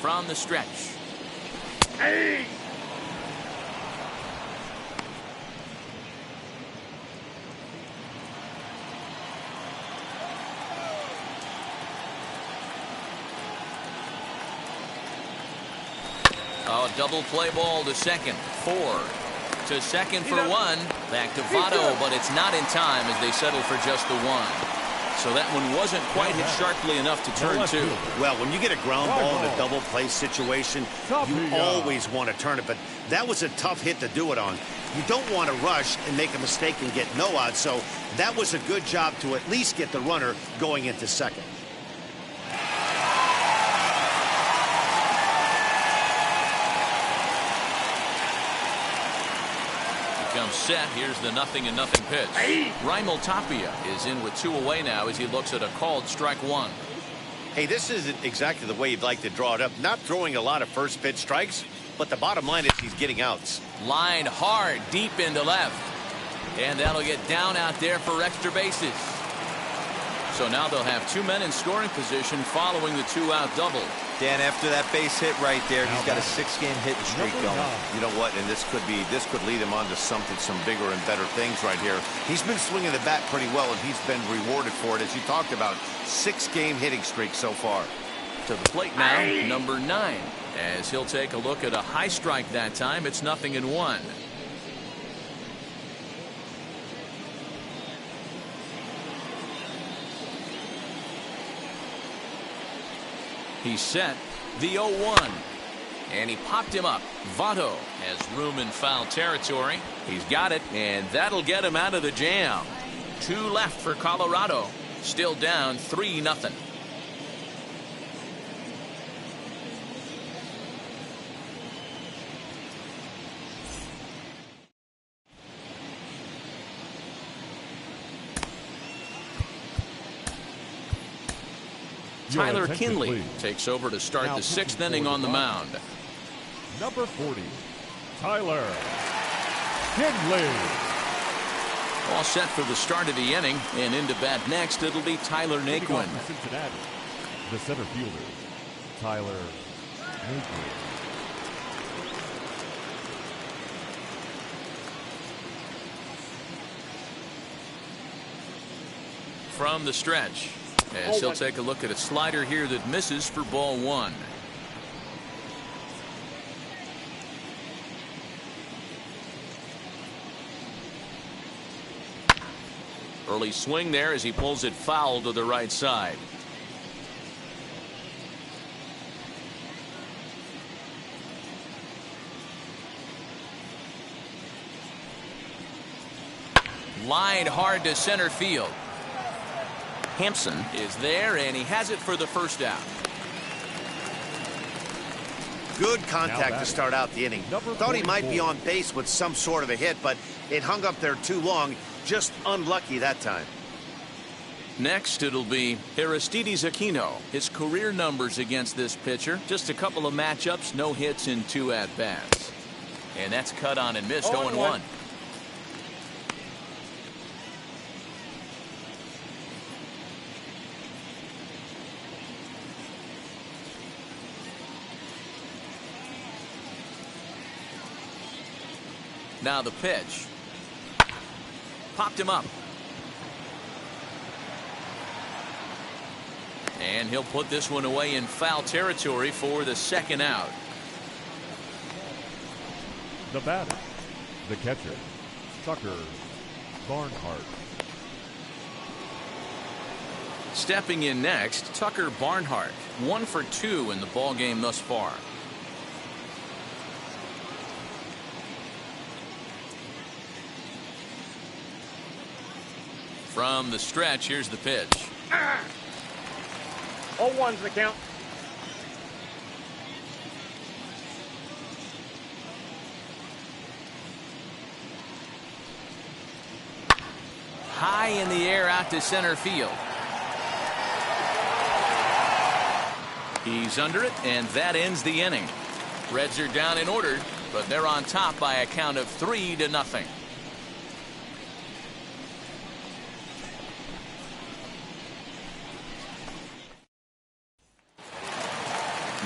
From the stretch. Hey! Oh, double play ball to second. 4 to second for 1. Back to Votto, but it's not in time as they settle for just the 1. So that one wasn't quite hit sharply enough to turn two. Well, when you get a ground ball in a double play situation, you always want to turn it, but that was a tough hit to do it on. You don't want to rush and make a mistake and get no out, so that was a good job to at least get the runner going into second. Comes set. Here's the 0-0 pitch. Raimel Tapia is in with 2 away now as he looks at a called strike 1. Hey, this isn't exactly the way you'd like to draw it up. Not throwing a lot of first pitch strikes, but the bottom line is he's getting outs. Line hard deep into left. And that'll get down out there for extra bases. So now they'll have 2 men in scoring position following the 2-out double. Dan, after that base hit right there, he's got a 6-game hitting streak going. You know what? And this could lead him on to some bigger and better things right here. He's been swinging the bat pretty well, and he's been rewarded for it, as you talked about. 6-game hitting streak so far. To the plate now, number 9, as he'll take a look at a high strike that time. It's 0-1. He's set. The 0-1. And he popped him up. Votto has room in foul territory. He's got it, and that'll get him out of the jam. 2 left for Colorado. Still down 3-0. Tyler Kinley takes over to start the 6th inning on the mound. Number 40, Tyler Kinley. All set for the start of the inning, and into bat next, it'll be Tyler Naquin. Cincinnati, the center fielder, Tyler Naquin. From the stretch, as he'll take a look at a slider here that misses for ball 1. Early swing there as he pulls it foul to the right side. Lined hard to center field. Hampson is there, and he has it for the first out. Good contact to start out the inning. Thought he might be on base with some sort of a hit, but it hung up there too long. Just unlucky that time. Next, it'll be Aristides Aquino. His career numbers against this pitcher, just a couple of matchups, no hits in 2 at-bats. And that's cut on and missed, 0-1. Now the pitch. Popped him up. And he'll put this one away in foul territory for the 2nd out. The batter, the catcher, Tucker Barnhart. Stepping in next, Tucker Barnhart. 1 for 2 in the ballgame thus far. From the stretch, here's the pitch. 0-1's the count. High in the air out to center field. He's under it, and that ends the inning. Reds are down in order, but they're on top by a count of 3-0.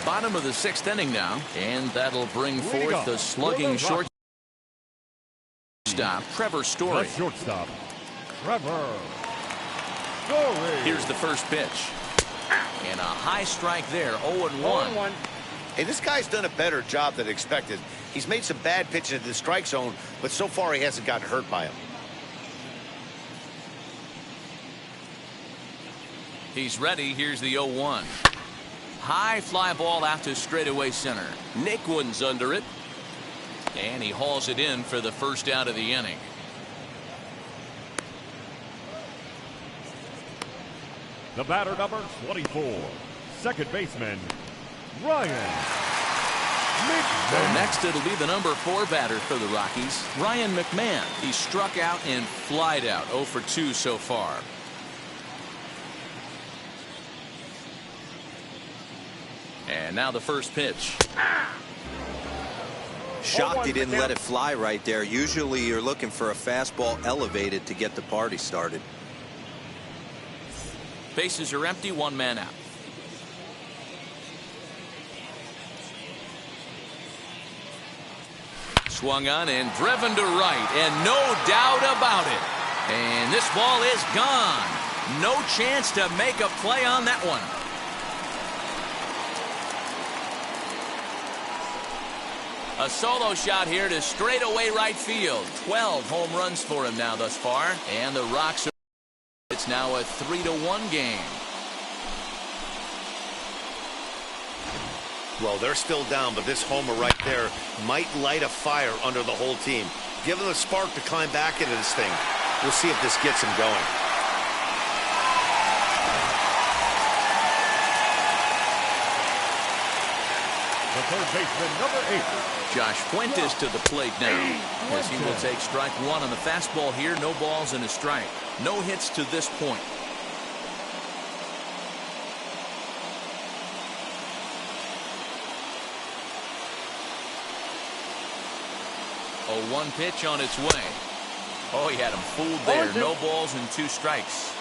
Bottom of the 6th inning now, and that'll bring forth the slugging shortstop, Trevor Story. Shortstop, Trevor Story. Here's the first pitch. And a high strike there, 0-1. Hey, this guy's done a better job than expected. He's made some bad pitches in the strike zone, but so far he hasn't gotten hurt by him. He's ready. Here's the 0-1. High fly ball out to straightaway center. Nick one's under it. And he hauls it in for the first out of the inning. The batter, number 24, second baseman, Ryan McMahon. Next, it'll be the number 4 batter for the Rockies, Ryan McMahon. He struck out and flied out, 0 for 2 so far. And now the first pitch. Shocked he didn't let it fly right there. Usually you're looking for a fastball elevated to get the party started. Bases are empty, 1 man out. Swung on and driven to right, and no doubt about it. And this ball is gone. No chance to make a play on that one. A solo shot here to straightaway right field. 12 home runs for him now thus far. And the Rocks are... It's now a 3-1 game. Well, they're still down, but this homer right there might light a fire under the whole team. Give them a spark to climb back into this thing. We'll see if this gets him going. The third baseman, number 8. Josh Fuentes to the plate now, as he will take strike 1 on the fastball here. No balls and a strike. No hits to this point. 0-1 pitch on its way. Oh, he had him fooled there. No balls and 2 strikes.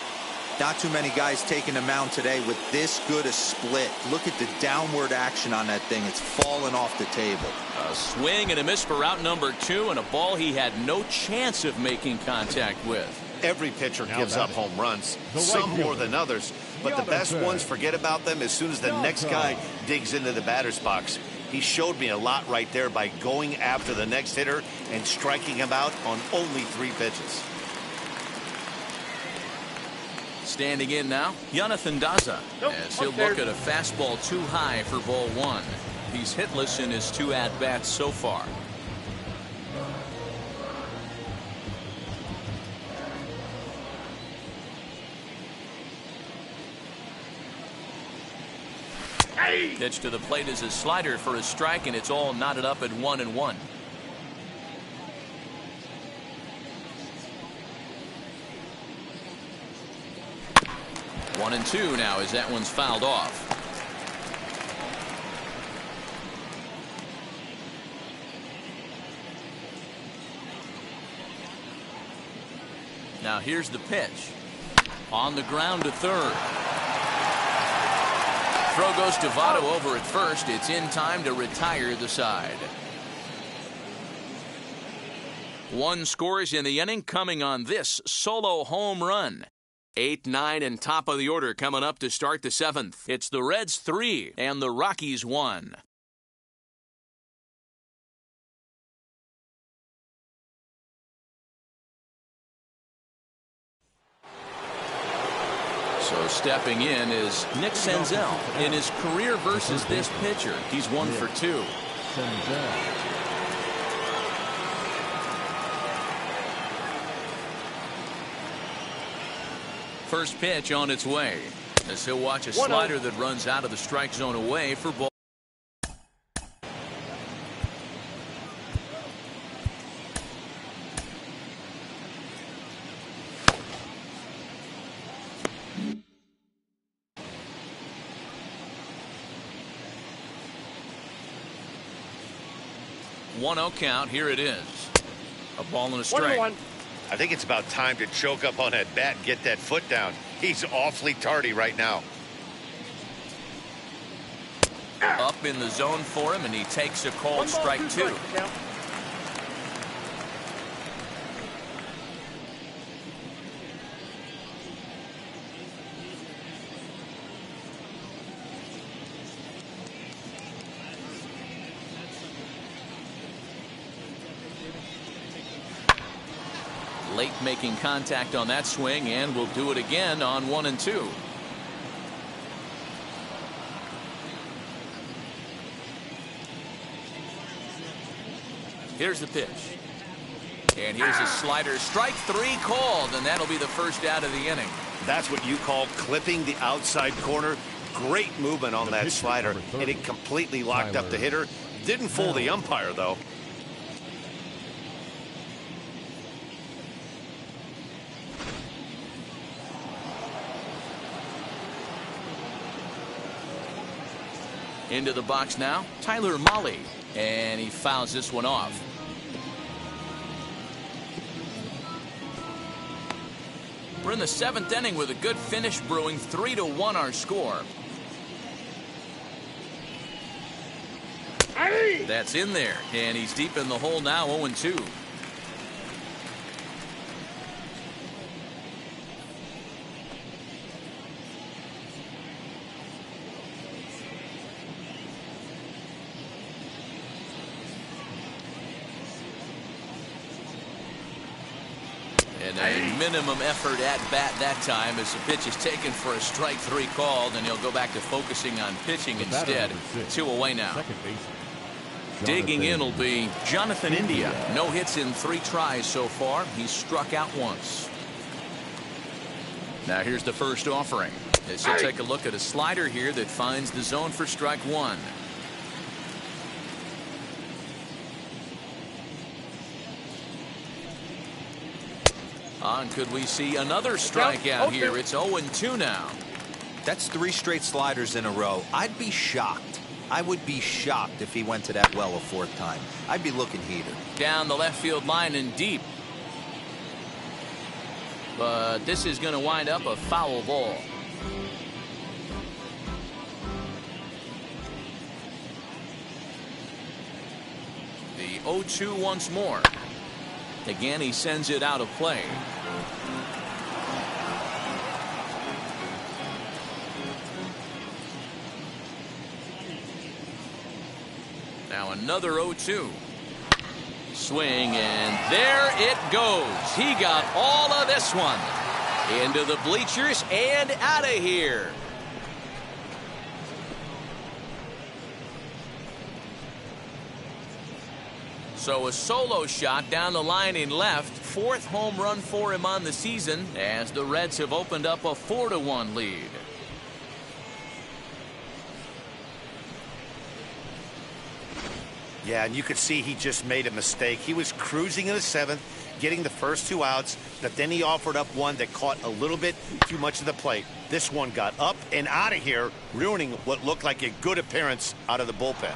Not too many guys taking the mound today with this good a split. Look at the downward action on that thing. It's falling off the table. A swing and a miss for out number 2, and a ball he had no chance of making contact with. Every pitcher gives up home runs, some more than others, but the best ones forget about them as soon as the next guy digs into the batter's box. He showed me a lot right there by going after the next hitter and striking him out on only 3 pitches. Standing in now, Jonathan Daza, as he'll look at a fastball too high for ball 1. He's hitless in his 2 at-bats so far. Pitch to the plate is a slider for a strike, and it's all knotted up at 1-1. One and 2 now as that one's fouled off. Now here's the pitch. On the ground to third. Throw goes to Votto over at first. It's in time to retire the side. 1 scores in the inning, coming on this solo home run. 8, 9, and top of the order coming up to start the 7th. It's the Reds 3 and the Rockies 1. So stepping in is Nick Senzel. In his career versus this pitcher, he's 1 for 2. First pitch on its way, as he'll watch a slider that runs out of the strike zone away for ball. One 0 count. Here it is. A ball and a strike. 1-1. I think it's about time to choke up on that bat and get that foot down. He's awfully tardy right now. Up in the zone for him, and he takes a called strike 2. Late making contact on that swing, and will do it again on 1 and 2. Here's the pitch. And here's a slider. Strike 3 called, and that'll be the first out of the inning. That's what you call clipping the outside corner. Great movement on that slider, and it completely locked up the hitter. Didn't fool the umpire, though. Into the box now, Tyler Mahle, and he fouls this one off. We're in the 7th inning with a good finish brewing. 3-1 our score. That's in there, and he's deep in the hole now. 0-2. And a minimum effort at bat that time as the pitch is taken for a strike 3 called, and he'll go back to focusing on pitching instead. 2 away now. Digging in will be Jonathan India. No hits in 3 tries so far. He's struck out once. Now here's the first offering. As he'll take a look at a slider here that finds the zone for strike 1. And could we see another strikeout here? It's 0-2 now. That's 3 straight sliders in a row. I'd be shocked. I would be shocked if he went to that well a 4th time. I'd be looking heater. Down the left field line and deep. But this is going to wind up a foul ball. The 0-2 once more. Again, he sends it out of play. Now another 0-2. Swing, and there it goes. He got all of this one. Into the bleachers and out of here. So a solo shot down the line in left. 4th home run for him on the season as the Reds have opened up a 4-1 lead. Yeah, and you could see he just made a mistake. He was cruising in the 7th, getting the first 2 outs, but then he offered up one that caught a little bit too much of the plate. This one got up and out of here, ruining what looked like a good appearance out of the bullpen.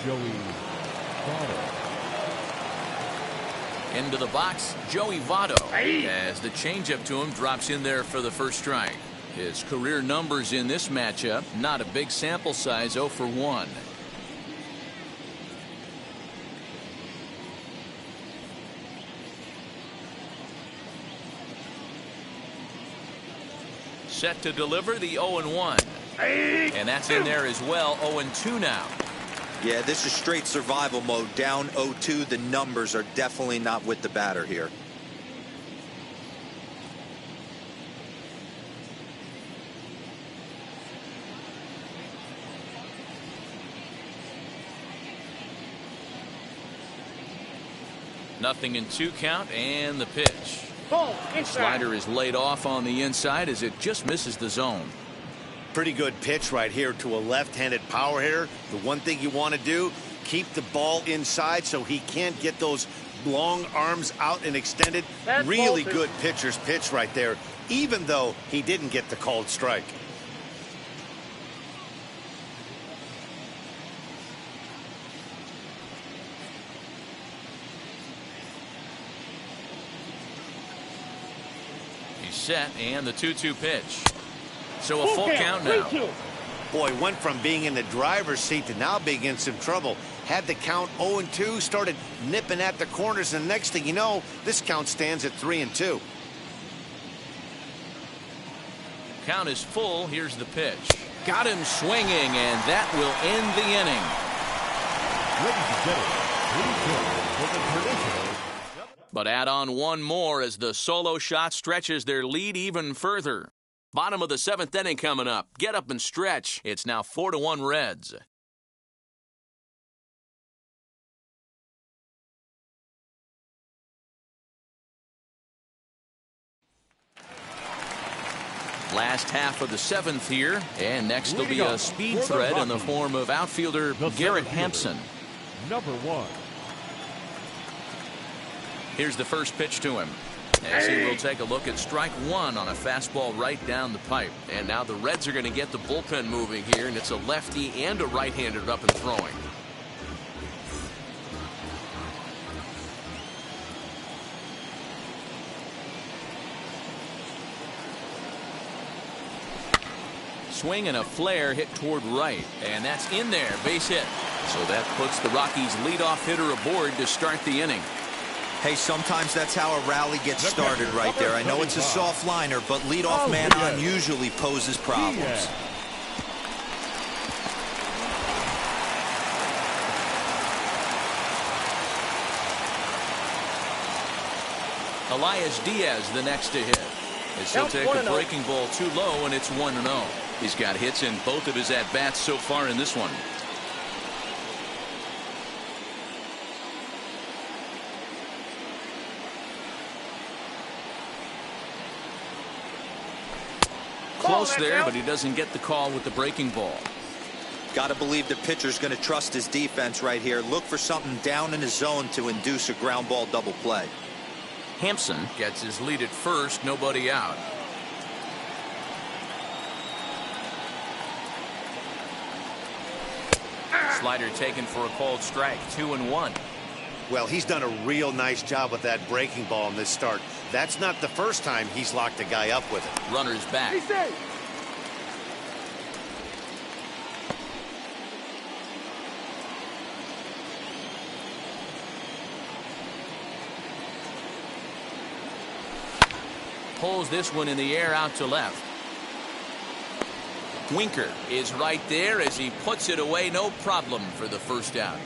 Joey Votto. Into the box, Joey Votto, as the changeup to him drops in there for the first strike. His career numbers in this matchup, not a big sample size, 0 for 1. Set to deliver the 0-1. And that's in there as well, 0-2 now. Yeah, this is straight survival mode. Down 0-2. The numbers are definitely not with the batter here. Nothing in 2 count, and the pitch. Ball inside. Slider is laid off on the inside as it just misses the zone. Pretty good pitch right here to a left-handed power hitter. The one thing you want to do, keep the ball inside so he can't get those long arms out and extended. That's Really ball good pitcher's pitch right there, even though he didn't get the called strike. He's set, and the 2-2 pitch. So a full count now. 3-2. Boy, went from being in the driver's seat to now being in some trouble. Had the count 0-2, started nipping at the corners, and the next thing you know, this count stands at 3-2. Count is full. Here's the pitch. Got him swinging, and that will end the inning. Ladies and gentlemen, 3-2 for the traditional. But add on one more as the solo shot stretches their lead even further. Bottom of the 7th inning coming up. Get up and stretch. It's now 4-1 Reds. Last half of the 7th here, and next there'll be a speed threat in the form of outfielder Garrett Hampson. Number 1. Here's the first pitch to him. As he will take a look at strike 1 on a fastball right down the pipe. And now the Reds are going to get the bullpen moving here, and it's a lefty and a right-hander up and throwing. Swing and a flare hit toward right, and that's in there, base hit. So that puts the Rockies leadoff hitter aboard to start the inning. Hey, sometimes that's how a rally gets started right there. I know it's a soft liner, but leadoff man on usually poses problems. Elias Diaz the next to hit. As he'll take a breaking ball too low, and it's 1-0. He's got hits in both of his at-bats so far in this one. Close there, but he doesn't get the call with the breaking ball. Got to believe the pitcher's going to trust his defense right here. Look for something down in his zone to induce a ground ball double play. Hampson gets his lead at first, nobody out. Slider taken for a called strike, 2-1. Well, he's done a real nice job with that breaking ball in this start. That's not the first time he's locked a guy up with it. Runner's back. Pulls this one in the air out to left. Winker is right there as he puts it away, no problem for the first out.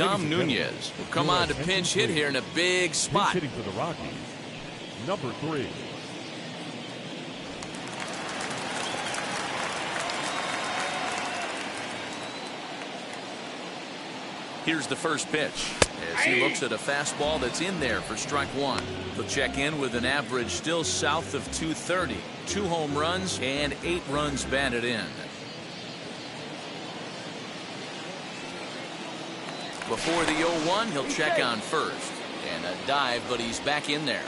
Tom Nunez will come on to pinch hit here in a big spot. Pinch hitting for the Rockies, number 3. Here's the first pitch as he looks at a fastball that's in there for strike one. He'll check in with an average still south of 230. 2 home runs and 8 runs batted in. Before the 0-1, he'll check on first. And a dive, but he's back in there.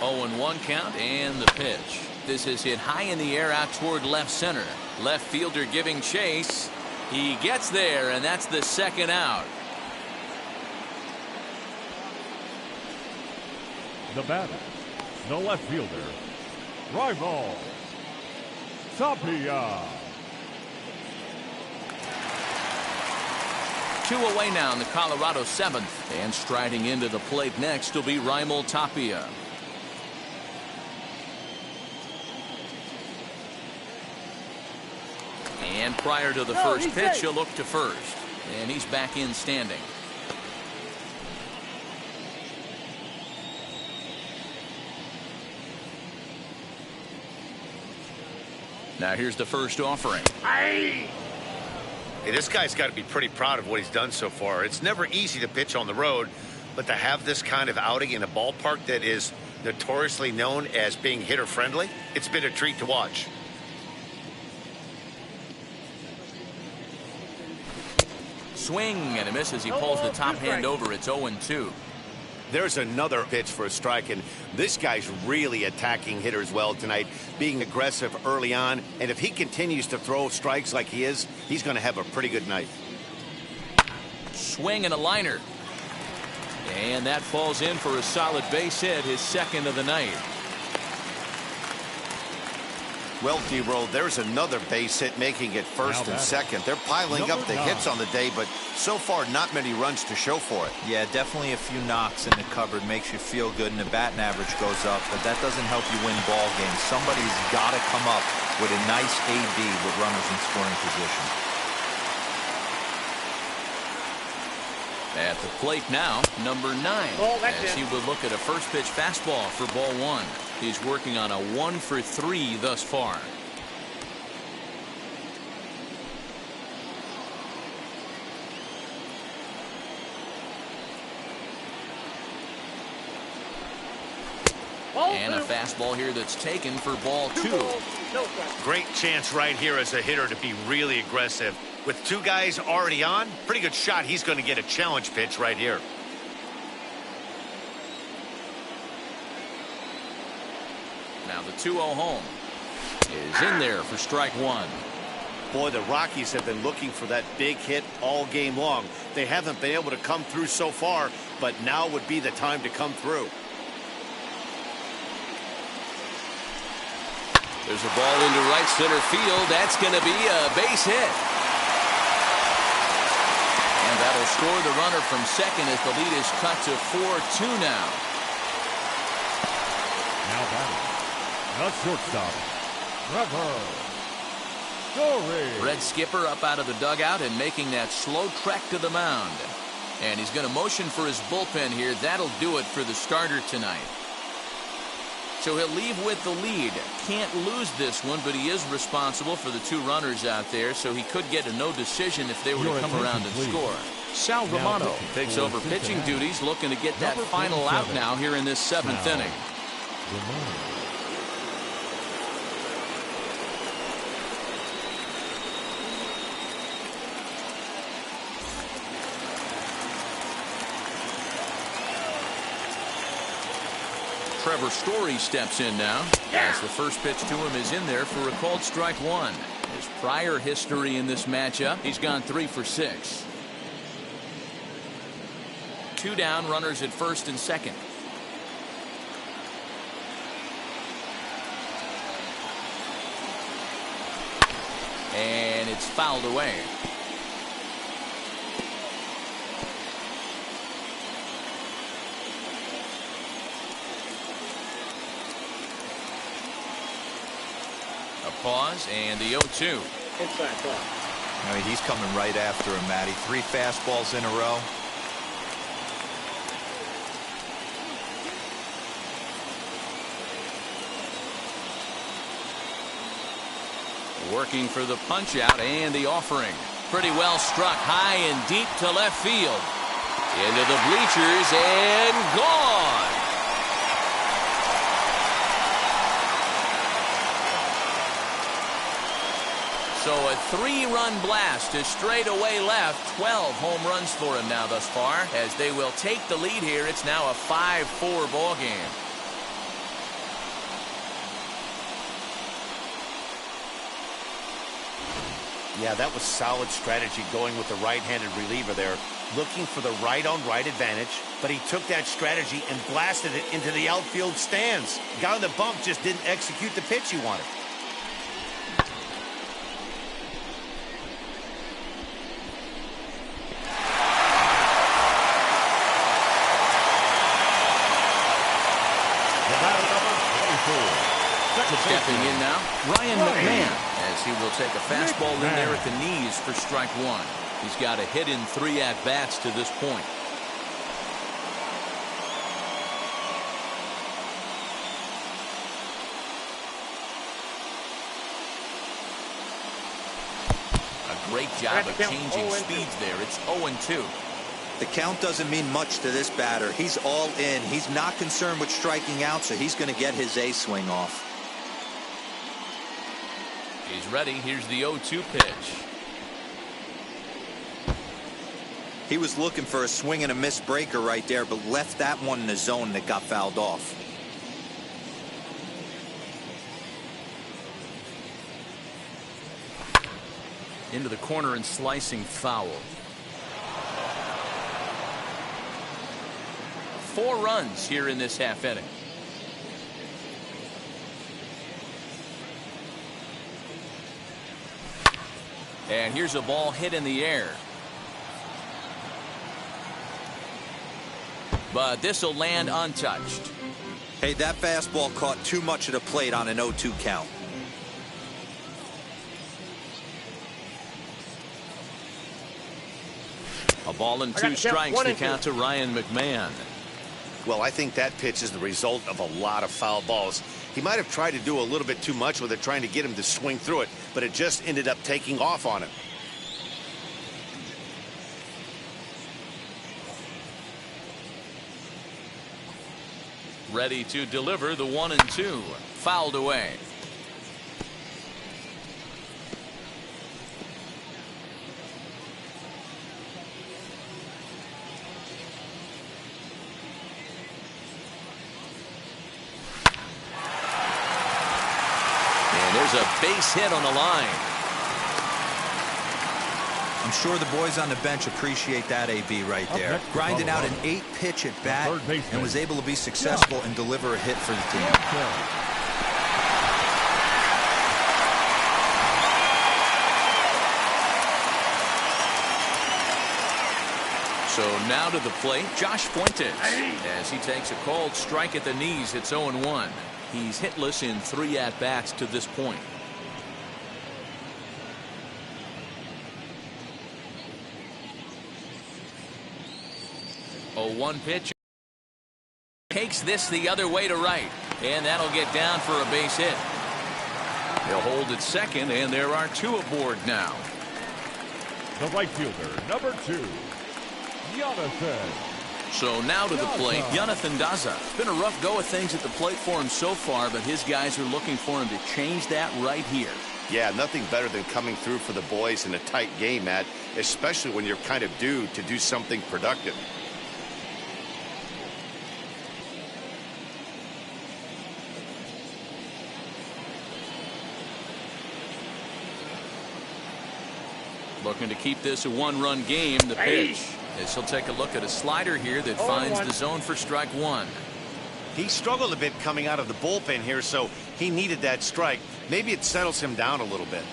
Oh, and 1 count and the pitch. This is hit high in the air out toward left center. Left fielder giving chase. He gets there, and that's the second out. The batter, the left fielder, Rival Tapia. 2 away now in the Colorado 7th. And striding into the plate next will be Raimel Tapia. And prior to the first pitch, he'll look to first. And he's back in standing. Now here's the first offering. Hey, this guy's got to be pretty proud of what he's done so far. It's never easy to pitch on the road, but to have this kind of outing in a ballpark that is notoriously known as being hitter friendly, it's been a treat to watch. Swing and a miss as he pulls the top hand over. It's 0-2. There's another pitch for a strike, and this guy's really attacking hitters well tonight, being aggressive early on. And if he continues to throw strikes like he is, he's going to have a pretty good night. Swing and a liner. And that falls in for a solid base hit, his second of the night. Well, D-Roll, there's another base hit, making it first and second. They're piling up the hits on the day, but so far not many runs to show for it. Yeah, definitely a few knocks in the cupboard makes you feel good, and the batting average goes up, but that doesn't help you win ball games. Somebody's got to come up with a nice AB with runners in scoring position. At the plate now, number 9, as he would look at a first pitch fastball for ball 1. He's working on a 1 for 3 thus far. And a fastball here that's taken for ball 2. Great chance right here as a hitter to be really aggressive. With 2 guys already on, pretty good shot he's going to get a challenge pitch right here. Now the 2-0 home is in there for strike 1. Boy, the Rockies have been looking for that big hit all game long. They haven't been able to come through so far, but now would be the time to come through. There's a ball into right center field. That's going to be a base hit. And that'll score the runner from second as the lead is cut to 4-2 now. Now batting, the shortstop, Trevor Story. Red Skipper up out of the dugout and making that slow trek to the mound. And he's going to motion for his bullpen here. That'll do it for the starter tonight. So he'll leave with the lead. Can't lose this one, but he is responsible for the 2 runners out there, so he could get a no decision if they were to come around and score. Sal Romano takes over pitching duties, looking to get that final out now here in this 7th inning. Trevor Story steps in now as the first pitch to him is in there for a called strike 1. His prior history in this matchup, he's gone 3 for 6. 2 down, runners at first and second. And it's fouled away. A pause and the 0-2. Inside ball. I mean, he's coming right after him, Matty. 3 fastballs in a row. Working for the punch out and the offering. Pretty well struck high and deep to left field. Into the bleachers and gone. So a 3-run blast to straightaway left. 12 home runs for him now thus far. As they will take the lead here, it's now a 5-4 ball game. Yeah, that was solid strategy going with the right-handed reliever there, looking for the right-on-right advantage, but he took that strategy and blasted it into the outfield stands. The guy on the bump just didn't execute the pitch he wanted. Stepping in now, Ryan McMahon, as he will take a fastball in there at the knees for strike 1. He's got a hit in 3 at-bats to this point. A great job of changing speeds there. It's 0-2. The count doesn't mean much to this batter. He's all in. He's not concerned with striking out, so he's going to get his A swing off. He's ready. Here's the 0-2 pitch. He was looking for a swing and a miss breaker right there, but left that one in the zone that got fouled off. Into the corner and slicing foul. 4 runs here in this half inning. And here's a ball hit in the air. But this will land untouched. Hey, that fastball caught too much of the plate on an 0-2 count. A ball and 2 strikes to count to Ryan McMahon. Well, I think that pitch is the result of a lot of foul balls. He might have tried to do a little bit too much with it, trying to get him to swing through it, but it just ended up taking off on him. Ready to deliver the 1-2. Fouled away. There's a base hit on the line. I'm sure the boys on the bench appreciate that, AB, right there. Grinding out an 8-pitch at bat and was able to be successful and deliver a hit for the team. So now to the plate, Josh Fuentes, as he takes a called strike at the knees. It's 0-1. He's hitless in 3 at-bats to this point. 0-1 pitch. Takes this the other way to right, and that'll get down for a base hit. They'll hold at second, and there are 2 aboard now. The right fielder, number 2, Jonathan. So now to the plate, Jonathan Daza. It's been a rough go of things at the plate for him so far, but his guys are looking for him to change that right here. Yeah, nothing better than coming through for the boys in a tight game, Matt, especially when you're kind of due to do something productive. Looking to keep this a 1-run game. The pitch. As he'll take a look at a slider here that finds the zone for strike 1. He struggled a bit coming out of the bullpen here, so he needed that strike. Maybe it settles him down a little bit.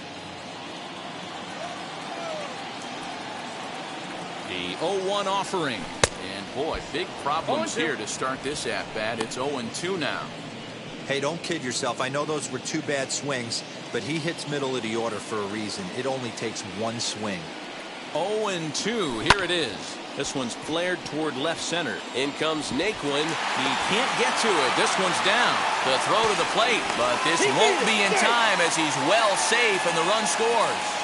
The 0-1 offering. And boy, big problems here to start this at-bat. It's 0-2 now. Hey, don't kid yourself. I know those were 2 bad swings, but he hits middle of the order for a reason. It only takes 1 swing. 0-2. Here it is. This one's flared toward left center. In comes Naquin. He can't get to it. This one's down. The throw to the plate, but this won't be in time as he's well safe and the run scores.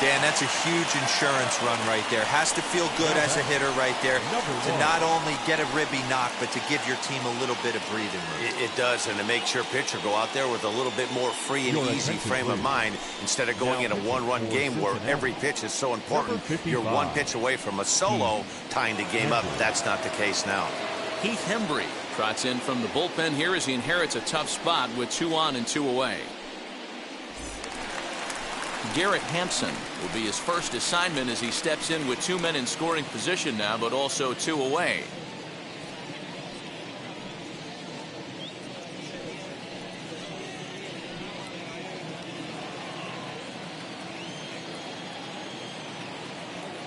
Dan, that's a huge insurance run right there. Has to feel good as a hitter right there to not only get a ribby knock, but to give your team a little bit of breathing room. It does, and it makes your pitcher go out there with a little bit more free and easy frame of mind instead of going in a one-run game where every pitch is so important. You're 1 pitch away from a solo tying the game up. That's not the case now. Heath Hembry trots in from the bullpen here as he inherits a tough spot with 2 on and 2 away. Garrett Hampson will be his first assignment as he steps in with 2 men in scoring position now, but also 2 away.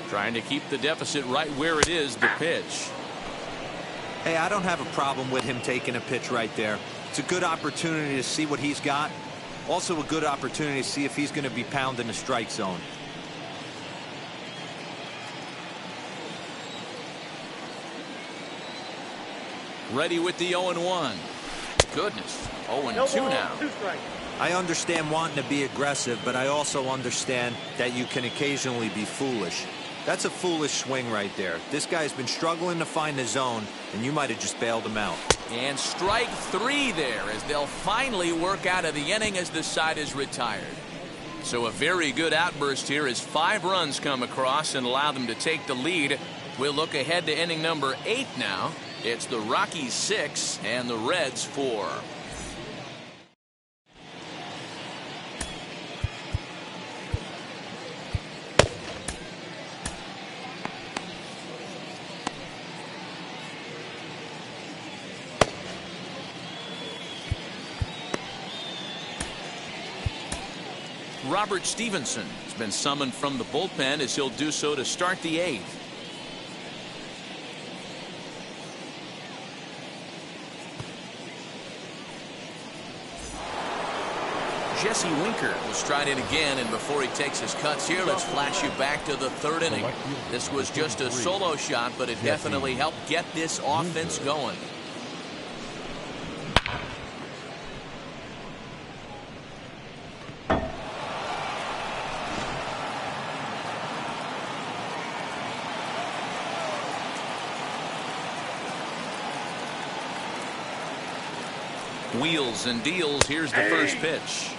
Trying to keep the deficit right where it is, the pitch. Hey, I don't have a problem with him taking a pitch right there. It's a good opportunity to see what he's got. Also a good opportunity to see if he's going to be pounding the strike zone. Ready with the 0-1. Goodness, 0-2 now. I understand wanting to be aggressive, but I also understand that you can occasionally be foolish. That's a foolish swing right there. This guy's been struggling to find the zone, and you might have just bailed him out. And strike 3 there as they'll finally work out of the inning as the side is retired. So a very good outburst here as 5 runs come across and allow them to take the lead. We'll look ahead to inning number 8 now. It's the Rockies 6 and the Reds 4. Robert Stevenson has been summoned from the bullpen as he'll do so to start the 8th. Jesse Winker will stride in again, and before he takes his cuts here, let's flash you back to the 3rd inning. This was just a solo shot, but it definitely helped get this offense going. Wheels and deals. Here's the first pitch.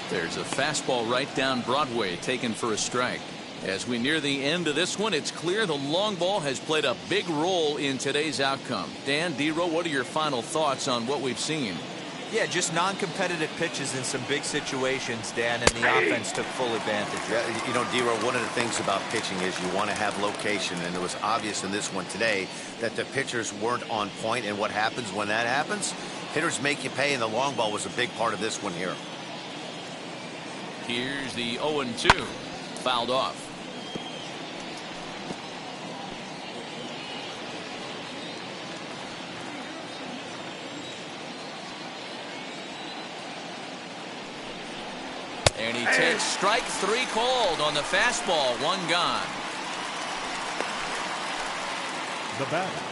There's a fastball right down Broadway taken for a strike. As we near the end of this one, it's clear the long ball has played a big role in today's outcome. Dan, D-Row, what are your final thoughts on what we've seen? Yeah, just non-competitive pitches in some big situations, Dan, and the offense took full advantage. Yeah, you know, D-Row, one of the things about pitching is you want to have location, and it was obvious in this one today that the pitchers weren't on point, and what happens when that happens? Hitters make you pay, and the long ball was a big part of this one here. Here's the 0-2. Fouled off. And he takes strike 3 called on the fastball. 1 gone. The batter.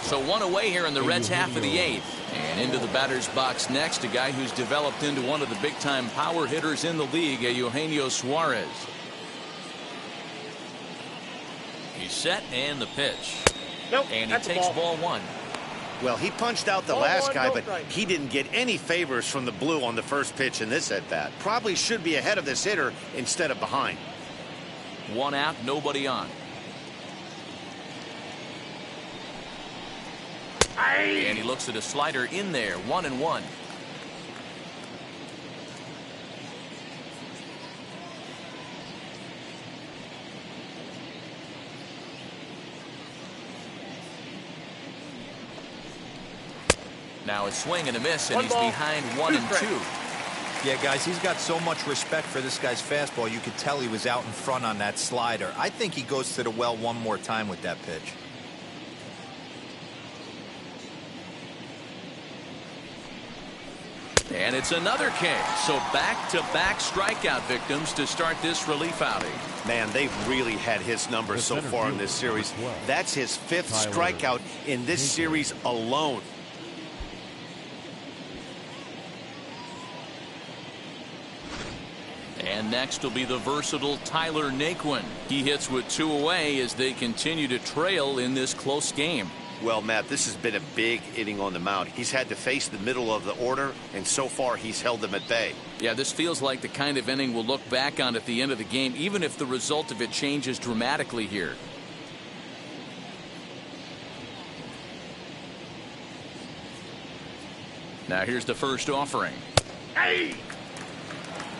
So 1 away here in the Reds' half of the 8th. And into the batter's box next, a guy who's developed into one of the big-time power hitters in the league, Eugenio Suarez. He's set, and the pitch. Nope, and he takes ball 1. Well, he punched out the last guy, but he didn't get any favors from the blue on the first pitch in this at-bat. Probably should be ahead of this hitter instead of behind. 1 out, nobody on. And he looks at a slider in there. 1-1. Now a swing and a miss, and he's behind 1-2. Yeah, guys, he's got so much respect for this guy's fastball. You could tell he was out in front on that slider. I think he goes to the well one more time with that pitch. And it's another K. So back-to-back strikeout victims to start this relief outing. Man, they've really had his numbers so far in this series. That's his 5th strikeout in this series alone. And next will be the versatile Tyler Naquin. He hits with 2 away as they continue to trail in this close game. Well, Matt, this has been a big inning on the mound. He's had to face the middle of the order, and so far he's held them at bay. Yeah, this feels like the kind of inning we'll look back on at the end of the game, even if the result of it changes dramatically here. Now here's the first offering. Hey!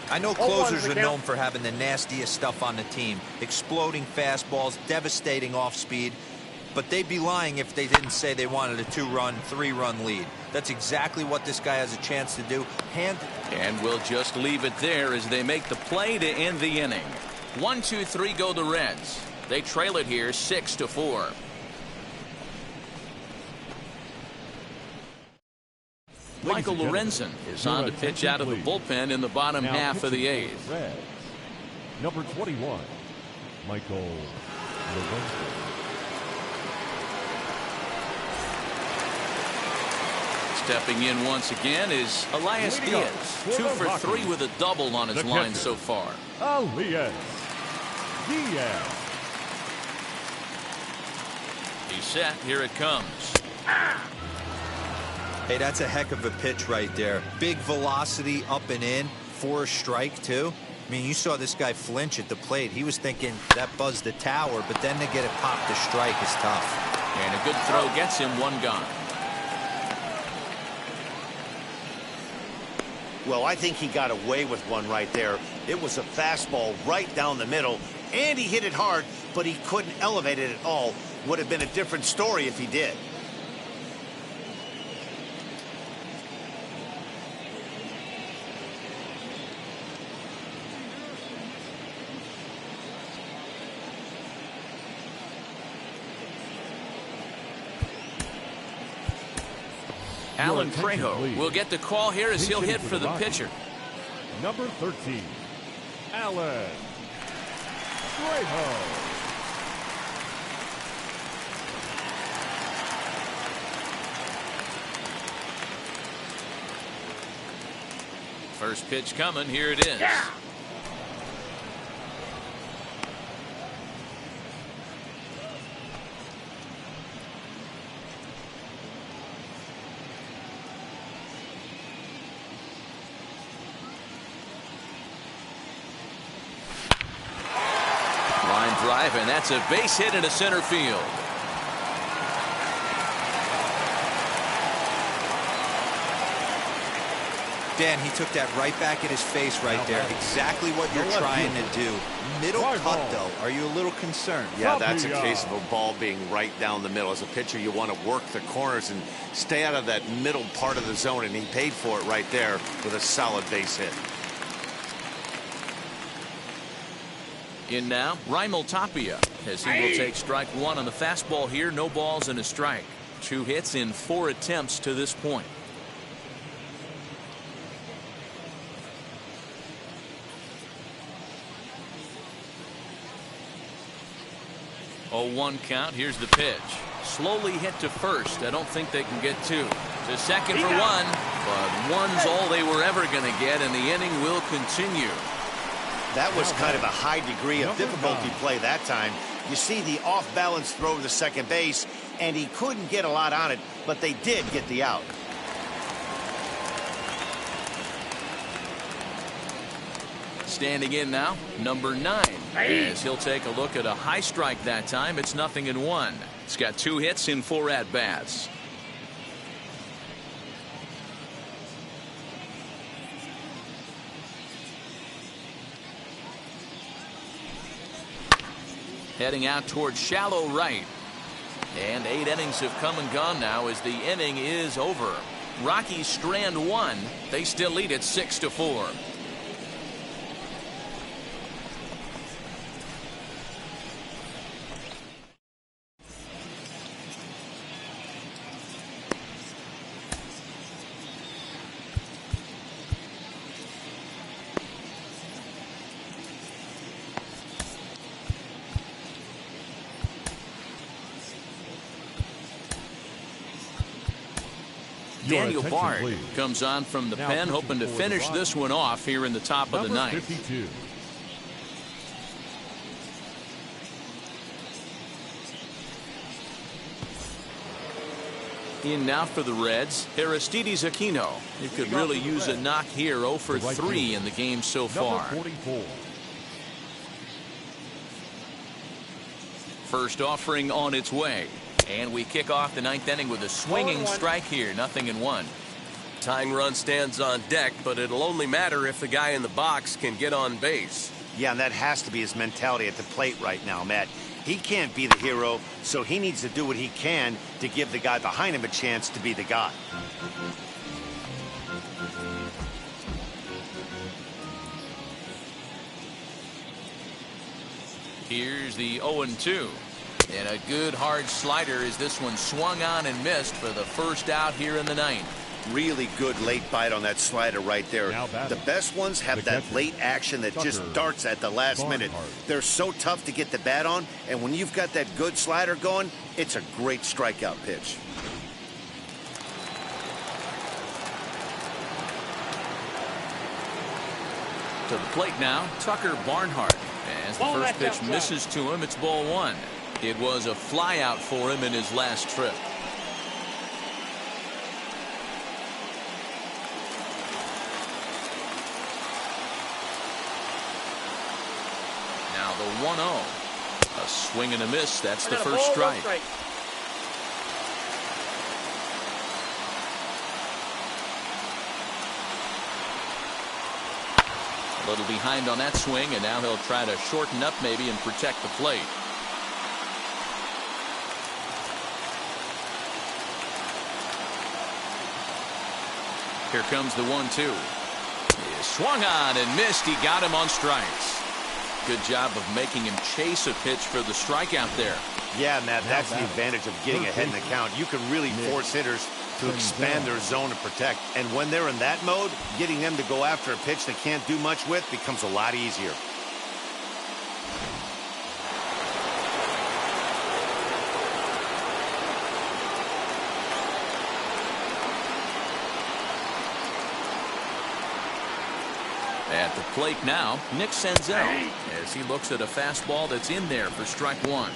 I know closers are known for having the nastiest stuff on the team. Exploding fastballs, devastating off speed. But they'd be lying if they didn't say they wanted a 2-run, 3-run lead. That's exactly what this guy has a chance to do. And we'll just leave it there as they make the play to end the inning. 1-2-3 go the Reds. They trail it here 6-4. Michael Lorenzen is on to pitch out of the bullpen in the bottom half of the 8th. Reds, number 21, Michael Lorenzen. Stepping in once again is Elias Diaz. 2 for 3 with a double on his line so far. Elias Diaz. He's set. Here it comes. Hey, that's a heck of a pitch right there. Big velocity up and in for a strike, too. I mean, you saw this guy flinch at the plate. He was thinking that buzzed the tower, but then to get it popped to strike is tough. And a good throw gets him 1 gone. Well, I think he got away with one right there. It was a fastball right down the middle, and he hit it hard, but he couldn't elevate it at all. Would have been a different story if he did. Alan Trejo will get the call here as he'll hit for the pitcher. Number 13, Alan Trejo. First pitch coming. Here it is. Yeah. Drive, and that's a base hit into center field. Dan, he took that right back at his face right there. Exactly what you're trying to do. Middle cut, though. Are you a little concerned? Yeah, that's a case of a ball being right down the middle. As a pitcher, you want to work the corners and stay out of that middle part of the zone, and he paid for it right there with a solid base hit. In now, Raimel Tapia, as he will take strike 1 on the fastball here. No balls and a strike. 2 hits in 4 attempts to this point. Oh, 1 count. Here's the pitch. Slowly hit to first. I don't think they can get 2. To second for 1, but 1's all they were ever going to get, and the inning will continue. That was kind of a high degree of difficulty play that time. You see the off-balance throw to second base, and he couldn't get a lot on it, but they did get the out. Standing in now, number 9, as he'll take a look at a high strike that time. It's 0-1. It's got 2 hits in 4 at-bats. Heading out towards shallow right. And 8 innings have come and gone now as the inning is over. Rockies strand 1. They still lead it 6-4. Daniel attention, Bard please. comes on from the Now pen, pitching hoping to for the finish Rockies. this one off here in the top of the Number ninth. 52. In now for the Reds, Aristides Aquino. He could really use a knock here. 0 for The right 3 fielder. in the game so Number far. 44. First offering on its way. And we kick off the ninth inning with a swinging 0-1. strike here. 0-1. Tying run stands on deck, but it'll only matter if the guy in the box can get on base. Yeah, and that has to be his mentality at the plate right now, Matt. He can't be the hero, so he needs to do what he can to give the guy behind him a chance to be the guy. Here's the 0-2. And a good hard slider as this one swung on and missed for the first out here in the ninth. Really good late bite on that slider right there. Now batting. The best ones have The that catcher, late action that just Tucker darts at the last minute. Barnhart. They're so tough to get the bat on, and when you've got that good slider going, it's a great strikeout pitch. To the plate now, Tucker Barnhart. As the Ball first left pitch outside. misses to him, it's ball 1. It was a flyout for him in his last trip. Now the 1-0. A swing and a miss. That's the I got a first ball, strike. strike. A little behind on that swing, and now he'll try to shorten up maybe and protect the plate. Here comes the 1-2. He swung on and missed. He got him on strikes. Good job of making him chase a pitch for the strikeout there. Yeah, Matt, that's the batting. advantage of getting ahead in the count. You can really force hitters to expand their zone and protect. And when they're in that mode, getting them to go after a pitch they can't do much with becomes a lot easier. At the plate now, Nick Senzel, as he looks at a fastball that's in there for strike 1.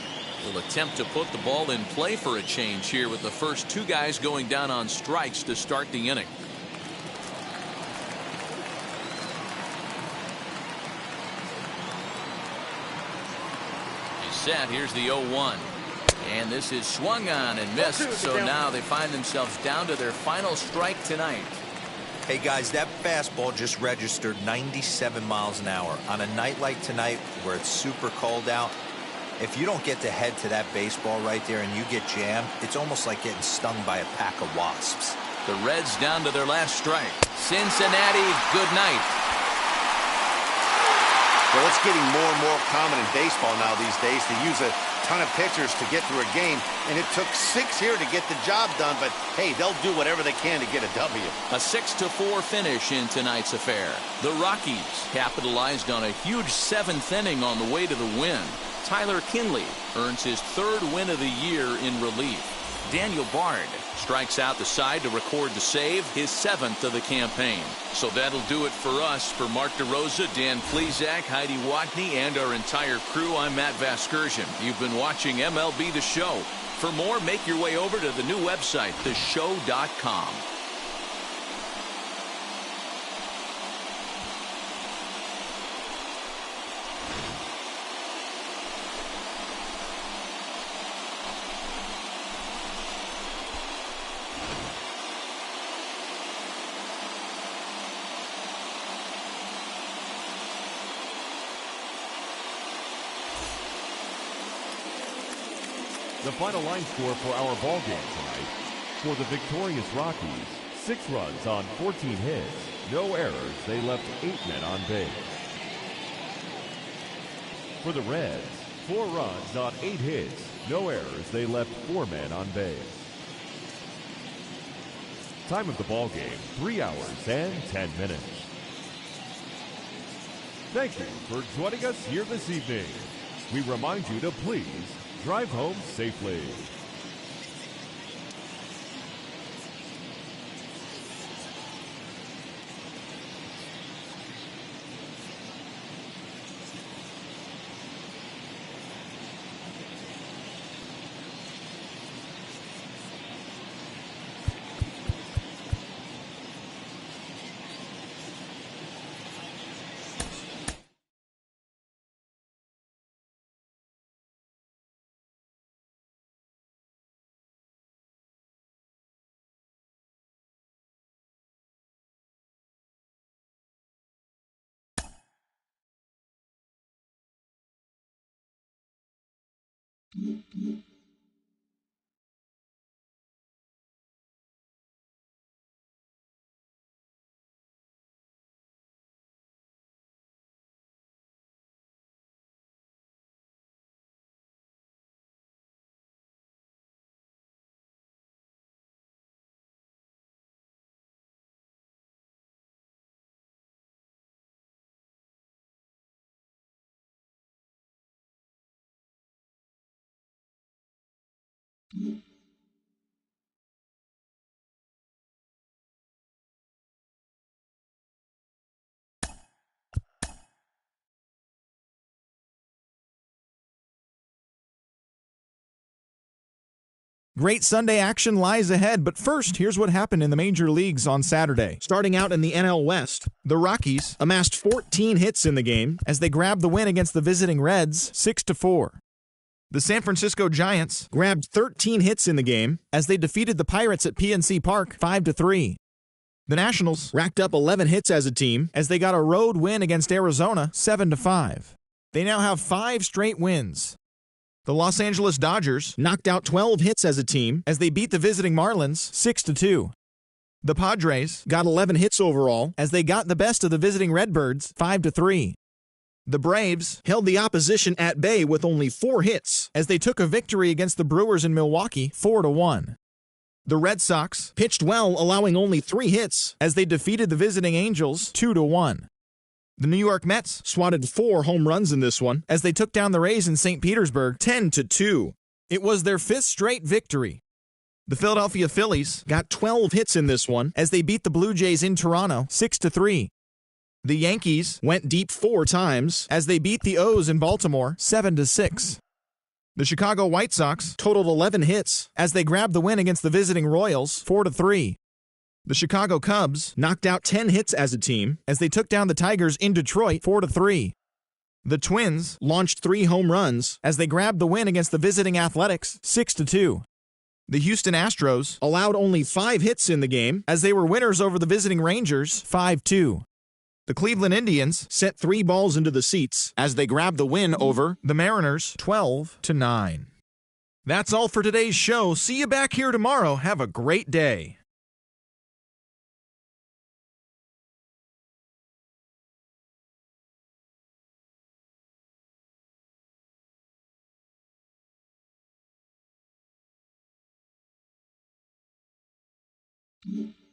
Will attempt to put the ball in play for a change here with the first 2 guys going down on strikes to start the inning. He's set. Here's the 0-1. And this is swung on and missed. So now they find themselves down to their final strike tonight. Hey guys, that fastball just registered 97 miles an hour. On a night like tonight where it's super cold out, if you don't get to head to that baseball right there and you get jammed, it's almost like getting stung by a pack of wasps. The Reds down to their last strike. Cincinnati, good night. Well, it's getting more and more common in baseball now these days to use a ton of pitchers to get through a game, and it took 6 here to get the job done, but hey, they'll do whatever they can to get a W. A 6-4 finish in tonight's affair. The Rockies capitalized on a huge 7th inning on the way to the win. Tyler Kinley earns his 3rd win of the year in relief. Daniel Bard strikes out the side to record the save, his 7th of the campaign. So that'll do it for us. For Mark DeRosa, Dan Plesac, Heidi Watney, and our entire crew, I'm Matt Vasgersian. You've been watching MLB The Show. For more, make your way over to the new website, theshow.com. The final line score for our ball game tonight. For the victorious Rockies, 6 runs on 14 hits, no errors. They left 8 men on base. For the Reds, 4 runs on 8 hits, no errors. They left 4 men on base. Time of the ball game, 3 hours and 10 minutes. Thank you for joining us here this evening. We remind you to please drive home safely. Great Sunday action lies ahead, but first, here's what happened in the major leagues on Saturday. Starting out in the NL West, the Rockies amassed 14 hits in the game as they grabbed the win against the visiting Reds 6-4. The San Francisco Giants grabbed 13 hits in the game as they defeated the Pirates at PNC Park 5-3. The Nationals racked up 11 hits as a team as they got a road win against Arizona 7-5. They now have 5 straight wins. The Los Angeles Dodgers knocked out 12 hits as a team as they beat the visiting Marlins 6-2. The Padres got 11 hits overall as they got the best of the visiting Redbirds 5-3. The Braves held the opposition at bay with only 4 hits as they took a victory against the Brewers in Milwaukee 4-1. The Red Sox pitched well, allowing only 3 hits as they defeated the visiting Angels 2-1. The New York Mets swatted 4 home runs in this one as they took down the Rays in St. Petersburg 10-2. It was their 5th straight victory. The Philadelphia Phillies got 12 hits in this one as they beat the Blue Jays in Toronto 6-3. The Yankees went deep 4 times as they beat the O's in Baltimore 7-6. The Chicago White Sox totaled 11 hits as they grabbed the win against the visiting Royals 4-3. The Chicago Cubs knocked out 10 hits as a team as they took down the Tigers in Detroit 4-3. The Twins launched 3 home runs as they grabbed the win against the visiting Athletics 6-2. The Houston Astros allowed only 5 hits in the game as they were winners over the visiting Rangers 5-2. The Cleveland Indians sent 3 balls into the seats as they grabbed the win over the Mariners 12-9. That's all for today's show. See you back here tomorrow. Have a great day. Mm-hmm.